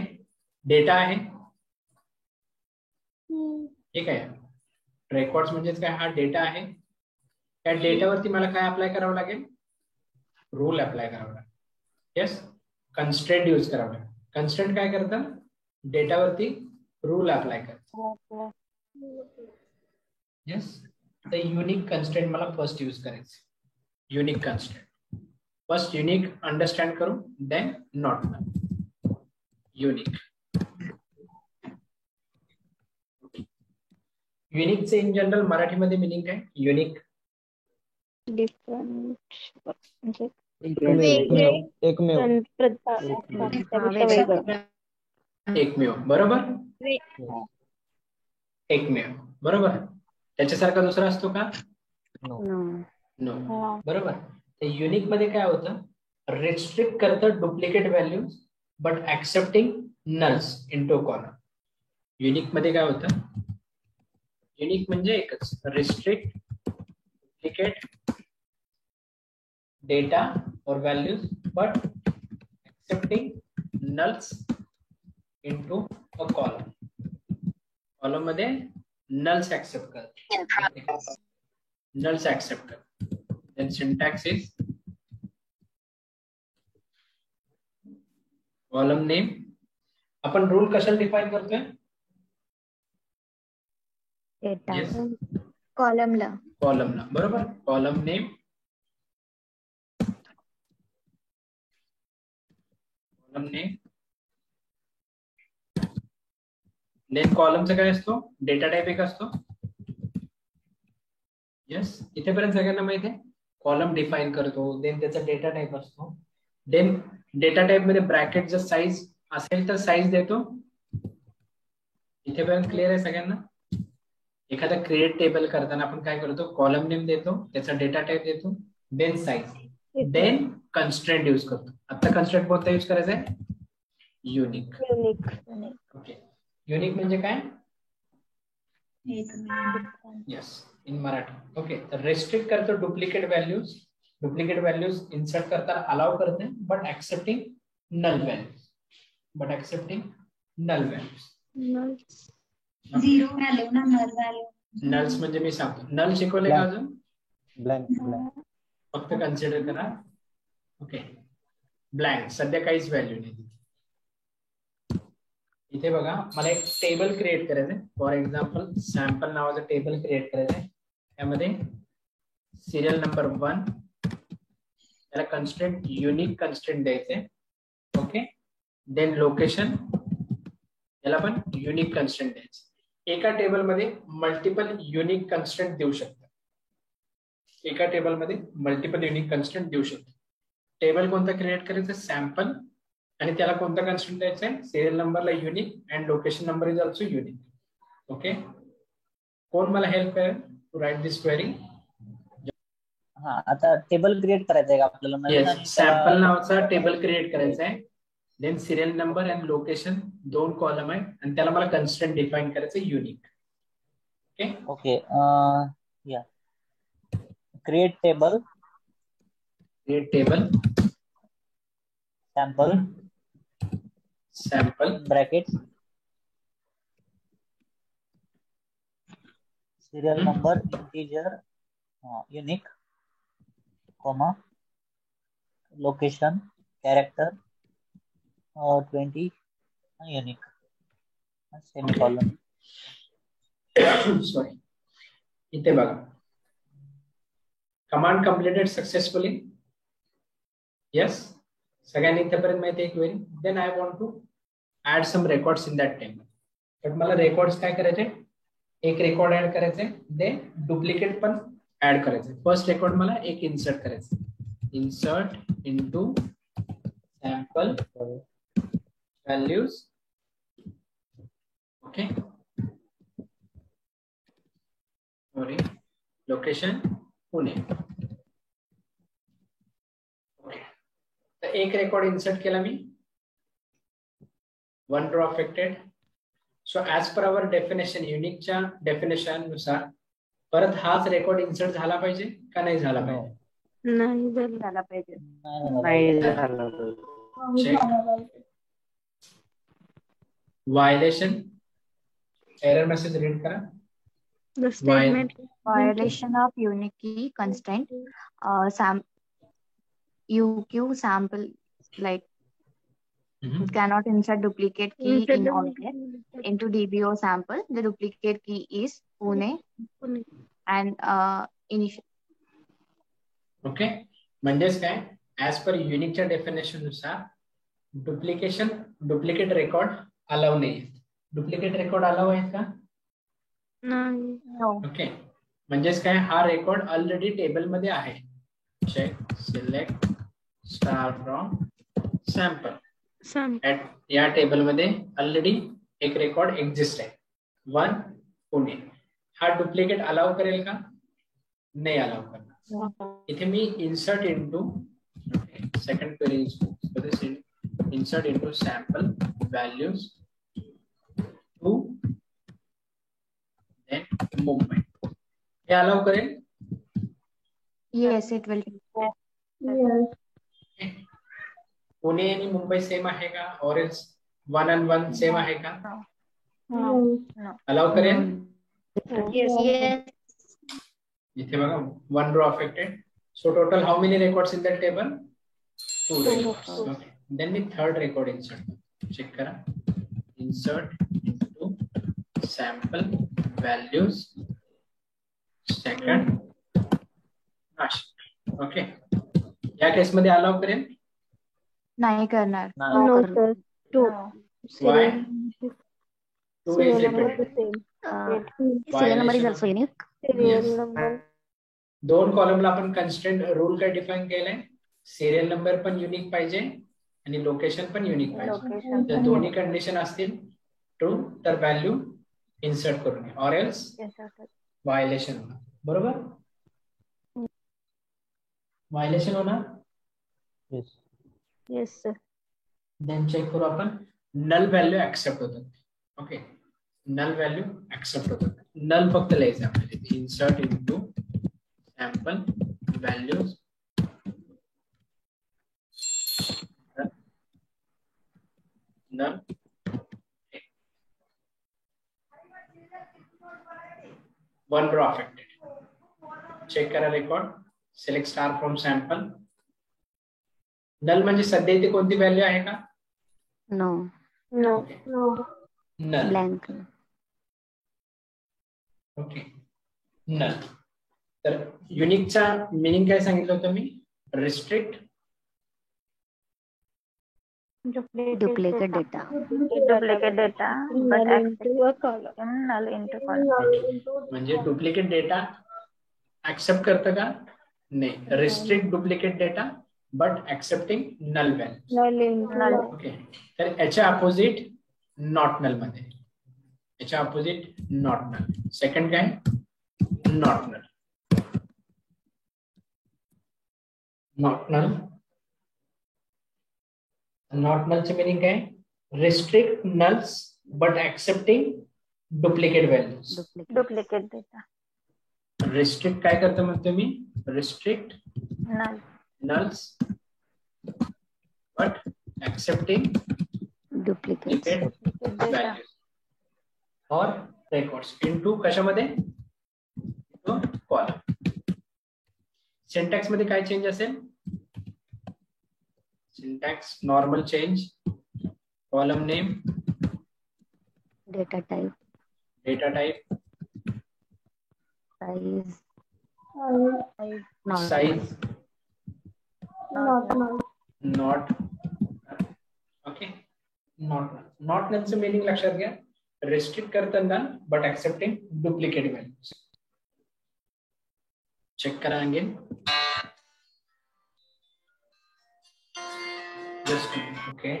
B: डेटा आहे. ठीक आहे, रेकॉर्ड्स म्हणजेच काय, हा डेटा आहे. त्या डेटावरती मला काय अप्लाय करावं लागेल, रूल अप्लाय करावं लागेल. येस, कन्स्ट्रेंट यूज करावं लागेल. कन्स्ट्रेंट काय करतं, डेटावरती रूल अप्लाय करतं. येस, तर युनिक कन्स्ट्रेंट मला फर्स्ट यूज करायचं. Unique constraint first, unique understand करू, देन नॉट नल. युनिक, युनिकचे इन जनरल मराठीमध्ये मिनिंग काय, युनिक
H: डिफरंट म्हणजे
D: एकमेव.
B: एकमेव, बरोबर. एकमेव, बरोबर. त्याच्यासारखा दुसरा असतो का, नो, बरोबर. तर युनिक मध्ये काय होतं, रिस्ट्रिक्ट करतं duplicate values but accepting nulls into column. Unique मध्ये काय होतं, युनिक म्हणजे एकच, रिस्ट्रिक्ट डुप्लिकेट डेटा और values but accepting nulls into a column. Column मध्ये नल्स एक्सेप्ट कर, नल्स एक्सेप्ट कर. Then syntax is column name. आपण रूल कशाला डिफाइन करतोय,
F: कॉलमला,
B: कॉलमला, बरोबर. Column name, column name. Then कॉलमचा काय असतो, डेटा टाइप एक असतो. येस, इथेपर्यंत सगळ्यांना माहिती आहे. कॉलम डिफाइन करतो, देन त्याचा डेटा टाइप असतो. देन डेटा टाइप मध्ये ब्रॅकेट जर साईज असेल तर साईज देतो. इथेपर्यंत क्लिअर आहे सगळ्यांना. एखादा क्रिएट टेबल करताना आपण काय करतो, कॉलम नेम देतो, त्याचा डेटा टाइप देतो, then size, then constraint use करतो. आता कन्स्ट्रेंट कोणता यूज करायचा आहे, युनिक. ओके, युनिक म्हणजे काय, येस, इन मराठी. ओके, तर रेस्ट्रिक्ट करतो duplicate values, duplicate values insert करताना अलाउ करते but accepting null values, but accepting null values.
F: Zero value ना, नल व्हॅल्यू.
B: नल्स म्हणजे मी सांगतो, नल शिकवले का अजून,
D: ब्लँक,
B: फक्त कन्सिडर करा. ओके, ब्लँक, सध्या काहीच व्हॅल्यू नाही. इथे बघा, मला एक टेबल क्रिएट करायचंय. फॉर एक्झाम्पल सॅम्पल नावाचं टेबल क्रिएट करायचंय. त्यामध्ये सिरियल नंबर 1, त्याला कन्स्ट्रेंट युनिक कन्स्ट्रेंट द्यायचे. ओके, देन लोकेशन, त्याला पण युनिक कन्स्ट्रेंट द्यायचे. एका टेबल मध्ये मल्टिपल युनिक कन्स्ट्रेंट देऊ शकतात. एका टेबल मध्ये मल्टिपल युनिक कन्स्ट्रेंट देऊ शकतो. टेबल कोणता क्रिएट करायचं, सॅम्पल, आणि त्याला कोणता कन्स्ट्रेंट द्यायचा आहे, सिरियल नंबरला unique and location number is also unique. Okay, कोण मला हेल्प करेल टू राईट दिस क्वेरी,
J: हा आता टेबल क्रिएट करायचं आहे का आपल्याला नवीन आणि
B: सॅम्पल नावाचा टेबल क्रिएट करायचा आहे. Then serial number and location 2 column आहे आणि त्याला मला कन्स्ट्रेंट डिफाइन करायचं युनिक.
J: ओके या create table sample bracket serial number integer unique comma location character 20 unique semicolon.
B: Sorry, इथे बघा कमांड कंप्लीटेड सक्सेसफुली. येस, सगळ्यांनी इथेपर्यंत माहिती आहे query. Then I want to add some records in that table. But मला records काय करायचे, एक रेकॉर्ड ऍड करायचे, देन डुप्लिकेट पण ऍड करायचे. फर्स्ट रेकॉर्ड मला एक इन्सर्ट करायचं, insert into sample values. Okay, sorry, location Pune. Okay, तर एक रेकॉर्ड इन्सर्ट केला मी, 1 row affected. So as per our definition, युनिकच्या डेफिनेशन नुसार परत हाच रेकॉर्ड इन्सर्ट झाला पाहिजे का नाही झाला पाहिजे?
H: नाही झाला पाहिजे.
B: व्हायलेशन, एरर मेसेज रीड करा.
H: The statement
C: Violation of unique key constraint. UQ sample like cannot insert duplicate key in object into DBO sample. The duplicate key is Pune and initial.
B: Okay, म्हणजेच काय, as per युनिकच्या definition नुसार duplicate record allow नाही. Duplicate record allow आहेत का?
H: नाही.
B: Okay, म्हणजेच काय, हा रेकॉर्ड ऑलरेडी टेबल मध्ये आहे. Check select star from sample. या टेबल मध्ये ऑलरेडी एक रेकॉर्ड एक्झिस्ट आहे, 1 पुणे. हा डुप्लिकेट अलाव करेल का? नाही अलाव करणार. इथे मी insert into second query, insert into sample values 2 then Mumbai, हे अलाव करेल?
C: Yes, it will.
B: पुणे आणि मुंबई सेम आहे का? और 1 and 1 सेम आहे का? अलाव करेल?
H: Yes.
B: इथे बघा 1 row affected. So total how many records in that table? 2 records. Okay, then मी थर्ड रेकॉर्ड इन्सर्ट. चेक करा, insert into sample values second Nashik. Okay, या केस मध्ये अलाव करेल?
C: नाही करणार.
H: No, sir. 2.
B: Why? 2 is
H: Serial number
B: repeated.
H: the same.
C: Serial number is also unique.
H: Serial number.
B: 2 कॉलमला आपण constraint rule काय define केलंय, serial number पण युनिक पाहिजे आणि लोकेशन पण युनिक पाहिजे. जर दोन्ही कंडिशन असतील ट्रू तर व्हॅल्यू इन्सर्ट करू नये, ऑर एल्स व्हायलेशन होणार. बरोबर, व्हायलेशन होणार.
H: Yes, sir.
B: देन चेक करू आपण, नल व्हॅल्यू ऍक्सेप्ट होतात. ओके, नल व्हॅल्यू ऍक्सेप्ट होतात. नल फक्त लिहायचं आपल्याला, insert into sample values null. One row affected. Check करा record, select star from sample. Null म्हणजे सध्या इथे कोणती व्हॅल्यू आहे का?
C: No.
B: Null.
C: Blank.
B: Okay, null. तर युनिकचा मिनिंग काय सांगितलं होतं मी? Restrict
C: Duplicate data.
H: Duplicate data, but into a column. Null into column.
B: म्हणजे डुप्लिकेट डेटा ऍक्सेप्ट करतं का? नाही. Restrict duplicate data but accepting null value. Okay, तर याच्या अपोजिट नॉट नल मध्ये, याच्या अपोजिट नॉट नल. सेकंड काय? Not null. Not null. Not नलचे मिनिंग काय? Restrict nulls but accepting duplicate values.
H: Duplicate data.
B: Restrict काय करतं म्हणतो मी? Restrict nulls but accepting
C: duplicate
B: values और रेकॉर्ड्स इनटू कशामध्ये? Into column. सिंटॅक्स मध्ये काय चेंज असेल? Syntax normal change, column name,
C: data type,
B: size, not. Okay. नॉट नलचं मीनिंग लक्षात घ्या. रिस्ट्रिक्ट करताना but accepting duplicate values. Check करा again. Just okay.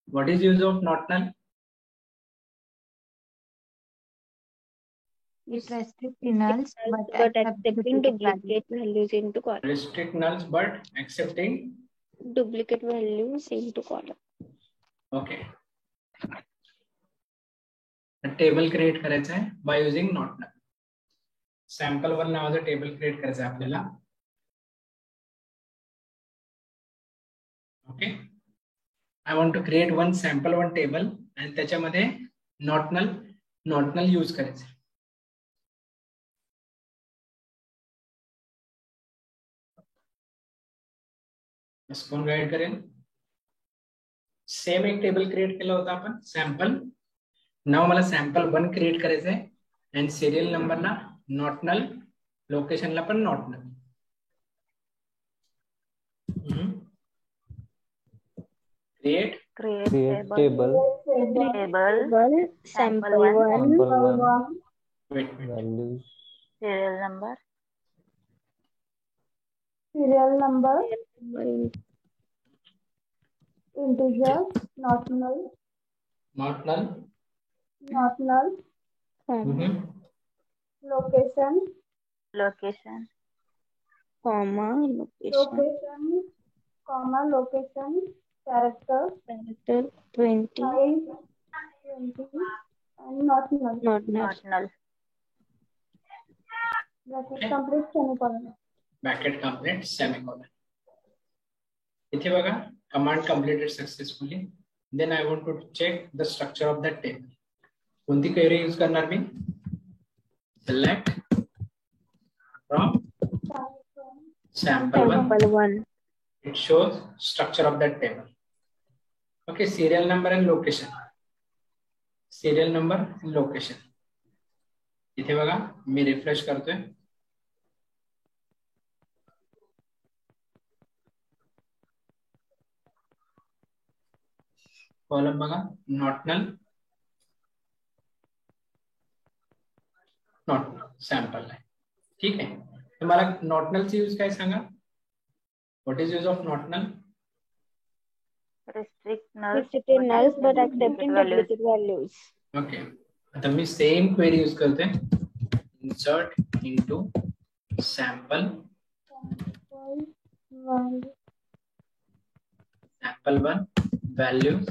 B: What is use of not null?
C: It restricts nulls but
I: accepting duplicate values into column.
B: Restrict nulls but accepting
I: Duplicate values into column.
B: Okay. Table create करायचं आहे by using not null. Sample one नावाचं table create करायचं आहे आपल्याला. Okay. I want to create one sample one table आणि त्याच्यामध्ये not null use करायचं. कोण गाईड करेल? सेम एक टेबल क्रिएट केला होता आपण सॅम्पल. नाव मला सॅम्पल वन क्रिएट करायचं आहे आणि सिरियल नंबरला नॉट नल, लोकेशनला पण not null. Create
D: table
I: Sample one.
B: Wait.
D: values
H: serial number,
I: Integer, not null, location, comma, location, character 20, and not null.
B: Bracket complete semicolon. इथे बघा command completed successfully. Then I want to check the structure of that table. कोणती query use करणार मी? Select from sample one. It shows structure of that table. Okay, serial number and location. Serial number and location. इथे बघा मी refresh करतोय. Column बघा not null sample आहे. ठीक आहे. तर मला नॉट नलचे यूज काय सांगा? What is use of not null?
H: restrict
I: nulls but accepting duplicate values.
B: Okay. आता मी सेम क्वेरी यूज करते. Insert into sample one values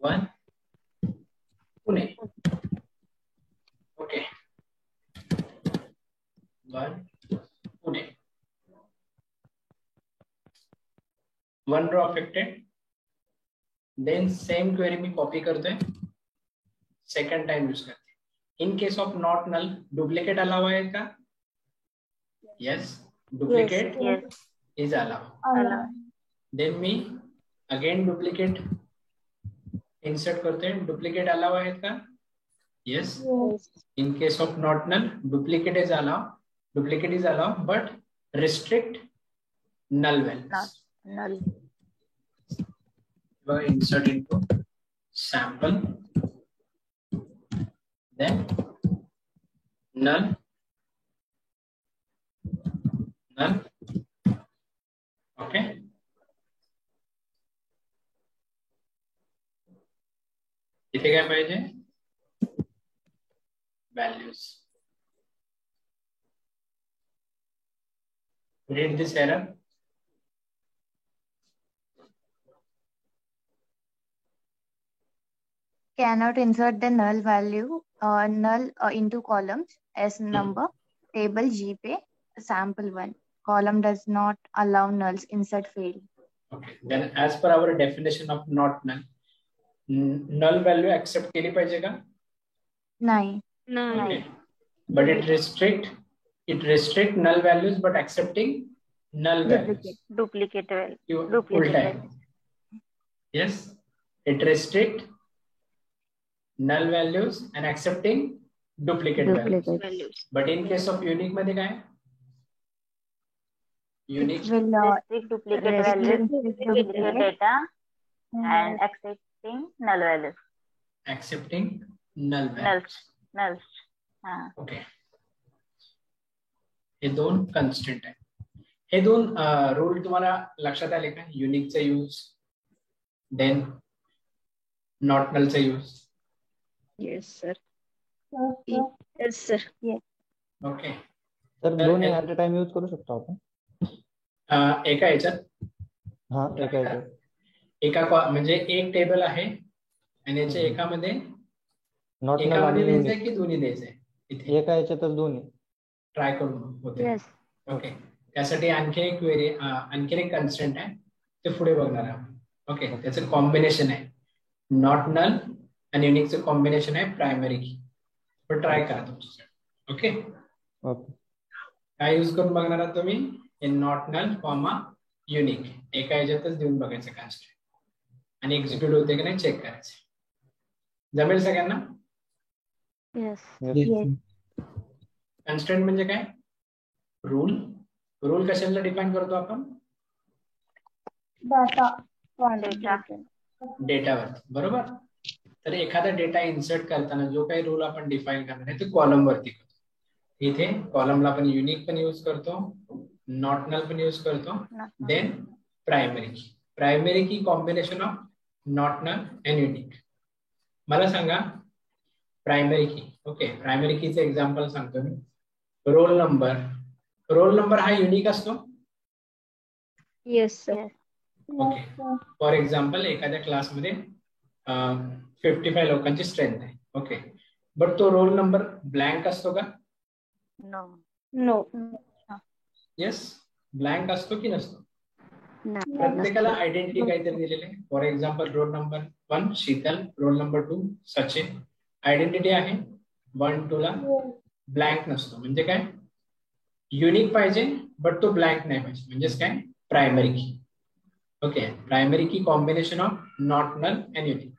B: 1 Pune. Okay. 1 Pune. 1 row affected. Then same query मी कॉपी करतोय. सेकंड टाइम यूज करते. In case of not null duplicate allow आहे का? Yes, duplicate is allow. Then मी again duplicate insert करते. Duplicate allow आहेत का? Yes. In case of not null duplicate is allow but restrict null values. Insert into sample, then null. Okay. इथे काय पाहिजे? Values. Read this error.
C: Cannot insert the null value into columns as number, table GPay, sample 1. Column does not allow nulls, insert failed.
B: Okay. Then as per our definition of not null, null value accept केली पाहिजे का?
C: नाही.
B: Okay. But it restrict null values but accepting null values.
H: Duplicate value.
B: Full time. Yes. It restrict null values and accepting duplicate values. But in case of unique मध्ये काय? Unique
H: restrict duplicate values, duplicate data, and accepting null values.
B: Accepting null values.
H: Nulls.
B: Okay. हे दोन constant आहे. हे दोन rule तुम्हाला लक्षात आले का? युनिकचा यूज, देन नॉट नलचा use.
I: Yes, sir. Yes, sir. Yes.
B: Okay.
D: तर दोन्ही ऍट अ टाइम यूज करू शकतो आपण
B: एका याच्यात.
D: हा, एका याच्यात.
B: एका म्हणजे एक टेबल आहे आणि याच्या एकामध्ये
D: नॉट नल
B: एकामध्ये
D: आणि
B: द्यायचंय की दोन्ही द्यायचंय? इथे
D: एका याच्यातच दोन्ही
B: ट्राय करून होते.
C: Yes.
B: ओके. त्यासाठी आणखी एक कन्स्टंट आहे, ते पुढे बघणार आहोत. ओके. त्याचं कॉम्बिनेशन आहे नॉट नल आणि युनिकचं कॉम्बिनेशन आहे प्रायमरी की. पण ट्राय करा तुमच्यासाठी. ओके.
D: ओके.
B: काय यूज करून बघणार आहात तुम्ही? In not null comma unique. एका याच्यातच देऊन बघायचं कन्स्टंट आणि एक्झिक्यूट होते की नाही चेक करायचं. जमेल सगळ्यांना?
C: Yes.
B: कन्स्टंट म्हणजे काय? रूल. रूल कशाला डिफाईन करतो आपण? डेटावर. बरोबर. तर एखादा डेटा इन्सर्ट करताना जो काही रूल आपण डिफाईन करणार आहे ते कॉलम वरती करतो. इथे कॉलमला आपण युनिक पण यूज करतो, नॉट नल पण यूज करतो, then primary key. Primary key combination of not null and unique. मला सांगा प्रायमरी की. ओके. प्रायमरी कीचं एक्झाम्पल सांगतो मी. Roll number. रोल नंबर हा युनिक असतो.
I: Yes, sir.
B: Okay. For example एखाद्या क्लासमध्ये 55 लोकांची स्ट्रेंथ आहे. ओके. बट तो रोल नंबर ब्लँक असतो का?
I: No.
B: येस. ब्लँक असतो की नसतो?
C: No.
B: प्रत्येकाला आयडेंटिटी काहीतरी दिलेली आहे. For example roll number 1 Sheetal, roll number 2 Sachin. Identity आहे. 1 2 ला ब्लँक नसतो. म्हणजे काय? युनिक पाहिजे बट तो ब्लँक नाही पाहिजे. म्हणजेच काय? Primary key. Okay. Primary key combination of not null and unique.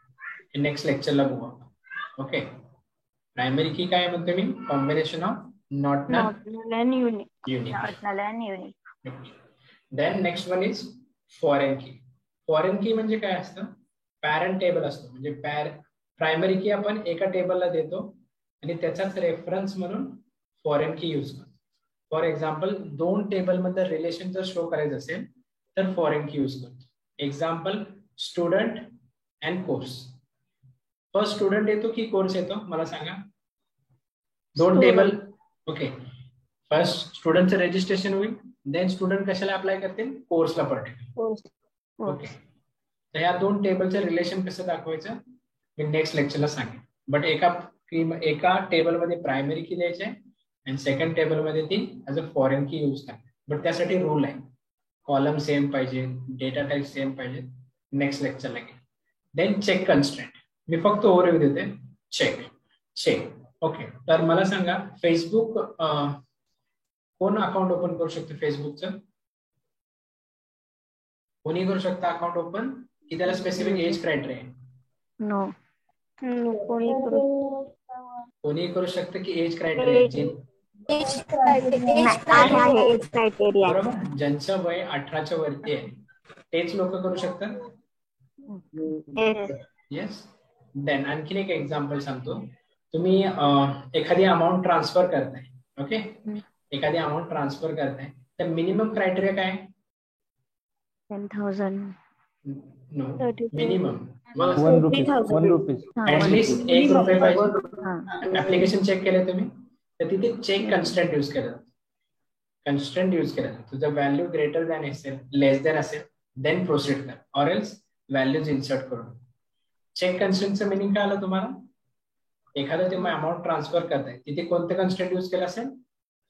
B: Next लेक्चरला बघू आपण. ओके. प्रायमरी की काय म्हणतो मी? Combination of not null
I: And unique.
B: Unique.
H: Not null and unique.
B: Then next one is foreign key. Foreign key म्हणजे काय असतं? Parent table असतो. म्हणजे प्रायमरी की आपण एका टेबलला देतो आणि त्याचाच रेफरन्स म्हणून फॉरेन की यूज करतो. फॉर एक्झाम्पल 2 टेबल मधलं रिलेशन जर शो करायचं असेल तर फॉरेन की यूज करतो. Example student and course. First student येतो की कोर्स येतो? मला सांगा. 2 टेबल. ओके. फर्स्ट स्टुडंटचं रजिस्ट्रेशन होईल, देन स्टुडंट कशाला अप्लाय करतील? कोर्सला पर्टिक्युलर. ओके. तर या 2 टेबलचं रिलेशन कसं दाखवायचं मी नेक्स्ट लेक्चरला सांगेन. बट एका टेबलमध्ये प्रायमरी की द्यायची आहे आणि सेकंड टेबलमध्ये ती as a foreign key use करते. बट त्यासाठी रूल आहे. कॉलम सेम पाहिजे, डेटा टाईप सेम पाहिजे. नेक्स्ट लेक्चरला घे. Then check constraint. मी फक्त ओव्हरव्ह्यू देते. चेक. ओके. तर मला सांगा फेसबुक कोण अकाउंट ओपन करू शकतो? फेसबुकचं कोणी करू शकतं अकाउंट ओपन की त्याला स्पेसिफिक एज क्रायटेरिया आहे?
C: No.
B: कोणी करू शकतं की एज क्रायटेरिया? बरोबर. ज्यांचं वय 18च्या वरती आहे तेच लोक करू शकतात. येस. देन आणखीन एक एक्झाम्पल सांगतो. तुम्ही एखादी अमाऊंट ट्रान्सफर करताय. ओके. एखादी अमाऊंट ट्रान्सफर करताय तर मिनिमम क्रायटेरिया काय?
C: 10,000.
B: नो. Minimum
D: 1 rupees.
B: ऍटलीस्ट 1 रुपये पाहिजे. ऍप्लिकेशन चेक केलं तुम्ही तर तिथे चेक कन्स्टंट यूज केलं. कन्स्ट्रेंट यूज केला तुझा व्हॅल्यू ग्रेटर दॅन असेल लेस दॅन असेल देन प्रोसीड कर ऑर एल्स व्हॅल्यूज इन्सर्ट करून. चेक कन्स्ट्रेंटचं मिनिंग काय आलं तुम्हाला? एखादं तुम्ही अमाऊंट ट्रान्सफर करताय तिथे कोणते कन्स्ट्रेंट यूज केलं असेल?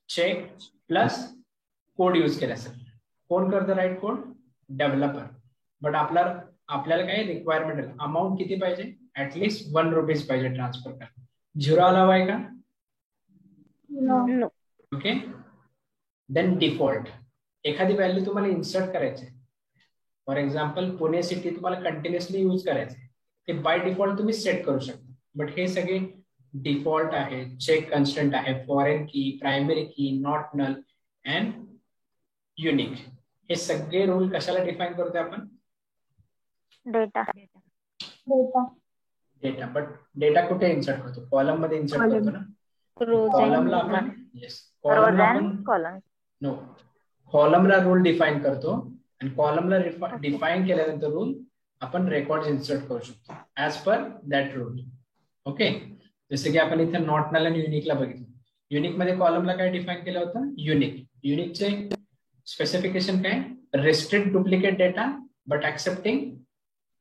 B: चेक प्लस कोड यूज केला असेल. कोण करतं राईट कोड? डेव्हलपर. बट आपल्याला काय रिक्वायरमेंट आहे अमाऊंट किती पाहिजे? ऍटलीस्ट 1 रुपीज पाहिजे ट्रान्सफर करायला. 0 अलाव आहे का?
I: नो.
B: ओके. देन डिफॉल्ट एखादी व्हॅल्यू तुम्हाला इन्सर्ट करायची. फॉर एक्झाम्पल पुणे सिटी तुम्हाला कंटिन्युअसली यूज करायचे ते बाय डिफॉल्ट तुम्ही सेट करू शकता. बट हे सगळे डिफॉल्ट आहे, चेक कन्स्टंट आहे, फॉरेन की, प्रायमरी की, नॉट नल अँड युनिक हे सगळे रूल कशाला डिफाईन करतोय आपण?
H: डेटा.
B: डेटा. बट डेटा कुठे इन्सर्ट करतो? कॉलम मध्ये इन्सर्ट करतो ना. कॉलमला आपण नो कॉलमला रूल डिफाईन करतो आणि कॉलमला डिफाईन केल्यानंतर रूल आपण रेकॉर्ड इन्सर्ट करू शकतो as per that rule. Okay. जसं की आपण इथे नॉट नल आणि युनिकला बघितलं. युनिक मध्ये कॉलमला काय डिफाईन केलं होतं? युनिक. युनिकचे स्पेसिफिकेशन काय? Restrict duplicate data but accepting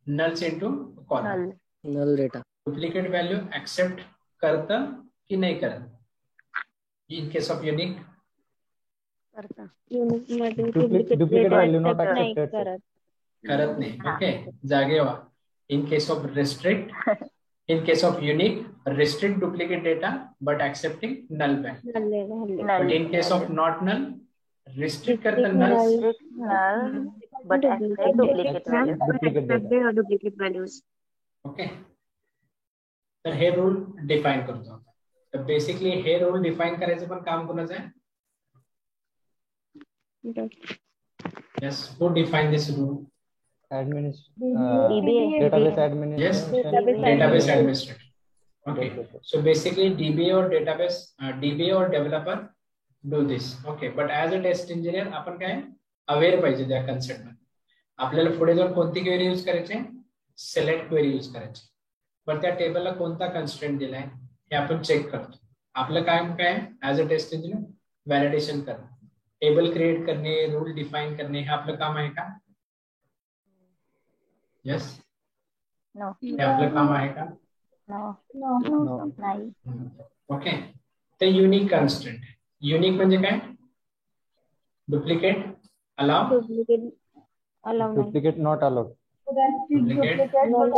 B: nulls into column.
K: Null data.
B: Duplicate value accept करतं की नाही करत? In case of unique
D: duplicate value not accepted
B: करत नाही. ओके. जागे व्हा. In case of restrict in case of unique restrict duplicate data but accepting null value. But in case of not null restrict करता null
H: but accept
C: duplicate values.
B: Okay. तर हे rule define करतो. तर basically हे rule define करायचं पण काम कोणाचं आहे? Yes, who define this rule?
D: database administrator.
B: Yes, database administrator. Okay. So basically DBA or database, DBA or developer do this. Okay. But as a test engineer, आपण काय अवेअर पाहिजे त्या कन्सेप्ट मध्ये. आपल्याला पुढे जाऊन कोणती क्वेरी यूज करायची? सिलेक्ट क्वेरी यूज करायची. पण त्या टेबलला कोणता कन्स्ट्रेंट दिलाय हे आपण चेक करतो. आपलं काम काय as a test engineer? Validation करणं, टेबल क्रिएट करणे, रूल डिफाईन करणे हे आपलं काम आहे का? Yes.
H: No.
B: हे आपलं काम आहे का?
H: No. नाही.
B: ओके. तर युनिक कन्स्ट्रेंट. युनिक म्हणजे काय? Duplicate allow.
D: Duplicate not allowed.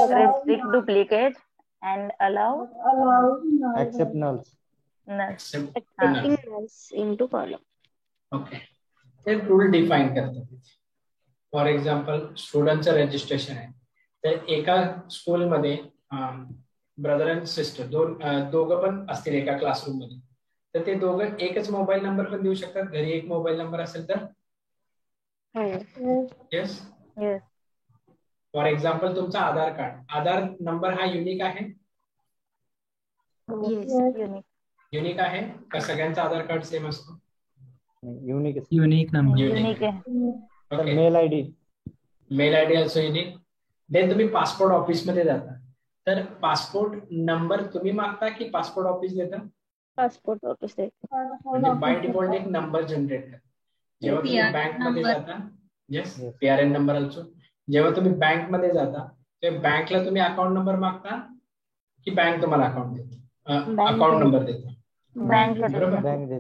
H: Restrict duplicate and allow
D: Accept nulls.
I: Accepting nulls into column.
B: Okay. ते रूल डिफाईन करतात. फॉर एक्झाम्पल स्टुडंटचं रजिस्ट्रेशन आहे तर एका स्कूलमध्ये ब्रदर अँड सिस्टर दोघं पण असतील एका क्लासरूम मध्ये तर ते दोघं एकच मोबाईल नंबर पण देऊ शकतात. घरी एक मोबाईल नंबर असेल तर येस. फॉर एक्झाम्पल तुमचा आधार नंबर हा युनिक आहे? युनिक आहे का? सगळ्यांचा आधार कार्ड सेम असतो?
E: Unique number.
H: युनिक आहे.
D: Mail ID
B: also unique. Then तुम्ही पासपोर्ट ऑफिस मध्ये जाता तर पासपोर्ट नंबर तुम्ही मागता की पासपोर्ट ऑफिस देतं?
I: पासपोर्ट ऑफिस
B: म्हणजे बाय डिफॉल्ट एक नंबर जनरेट करता. जेव्हा तुम्ही बँक मध्ये जाता, येस, PRN नंबर ऑल्सो. जेव्हा तुम्ही बँक मध्ये जाता तेव्हा बँकला तुम्ही अकाउंट नंबर मागता की बँक तुम्हाला अकाउंट नंबर देतो?
H: बरोबर.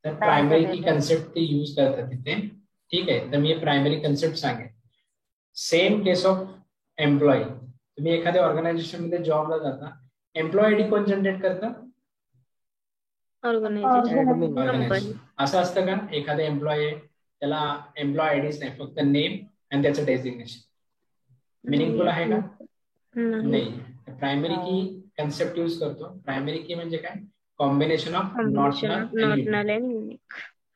B: तर प्रायमरी की कन्सेप्ट ते यूज करतात तिथे. ठीक आहे. तर मी प्रायमरी कन्सेप्ट सांगेन. Same case of employee. तुम्ही एखाद्या ऑर्गनायझेशन मध्ये जॉबला जाता, एम्प्लॉय आयडी कोण जनरेट करतं? ऑर्गनायझेशन. असं असतं का एखादा एम्प्लॉय आहे त्याला एम्प्लॉय आयडीच नाही, फक्त नेम आणि त्याचं डेझिग्नेशन? मिनिंगफुल आहे का? नाही. प्रायमरी की कन्सेप्ट यूज करतो. प्रायमरी की म्हणजे काय? Combination of not null and unique.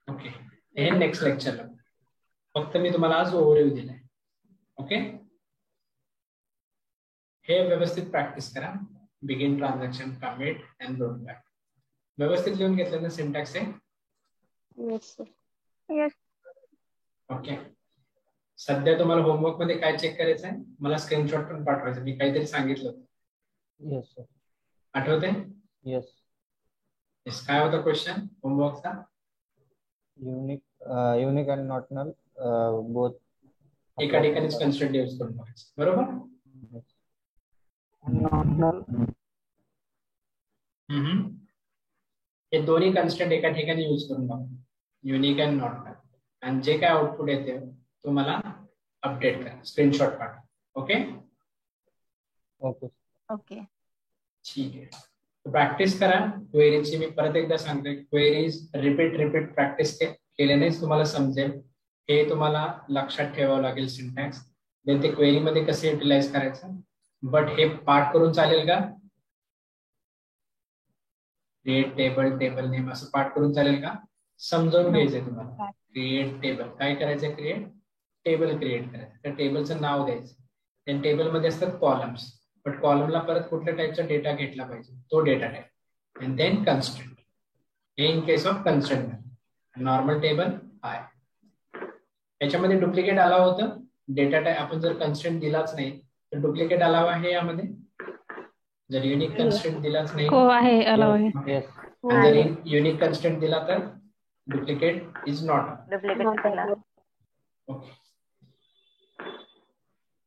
B: Okay. हे नेक्स्ट लेक्चरला फक्त मी तुम्हाला आज ओव्हरव्ह्यू दिलाय. ओके. हे व्यवस्थित प्रॅक्टिस करा. Begin transaction, commit and roll back. व्यवस्थित लिहून घेतलं ना सिंटॅक्स आहे? ओके. सध्या तुम्हाला होमवर्क मध्ये काय चेक करायचं आहे? मला स्क्रीनशॉट पण पाठवायचं. मी काहीतरी सांगितलं होतं.
D: Yes sir.
B: आठवते?
D: येस.
B: काय होता क्वेश्चन होमवर्कचा?
D: Unique unique and not null both
B: एका ठिकाणीच कन्स्ट्रेंट यूज करून बघायचं, बरोबर. हे दोन्ही कन्स्ट्रेंट एका ठिकाणी यूज करून बघा, युनिक अँड नॉट नल, आणि जे काय आउटपुट येते तुम्हाला अपडेट करा, स्क्रीनशॉट काढा. Okay
D: okay
C: okay.
B: ठीक आहे. प्रॅक्टिस करा क्वेरीची. मी परत एकदा सांगते, क्वेरीज रिपीट प्रॅक्टिस केल्यानेच तुम्हाला समजेल. हे तुम्हाला लक्षात ठेवावं लागेल सिंटॅक्स, देन ते क्वेरी मध्ये कसे युटिलाइज करायचं. बट हे पाठ करून चालेल का? क्रिएट टेबल, टेबल नेम असं पाठ करून चालेल का? समजावून घ्यायचंय तुम्हाला. क्रिएट टेबल काय करायचं? क्रिएट टेबल क्रिएट करायचं. त्या टेबलचं नाव द्यायचं. त्या टेबल मध्ये असतात कॉलम्स, बट कॉलमला परत कुठल्या टाईपचा डेटा घेतला पाहिजे, तो data type, and then constraint. हे in case of constraint. Normal table आहे. याच्यामध्ये डुप्लिकेट अलाव होतं. डेटा टाईप आपण जर कन्स्ट्रेंट दिलाच नाही तर डुप्लिकेट अलाव आहे यामध्ये. जर युनिक कन्स्ट्रेंट दिलाच नाही,
I: हो आहे, अलाव आहे.
B: जर युनिक कन्स्ट्रेंट दिला तर duplicate is not.
H: Duplicate.
B: Okay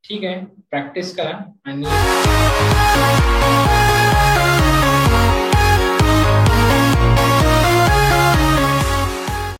B: ठीक आहे. प्रॅक्टिस करा आणि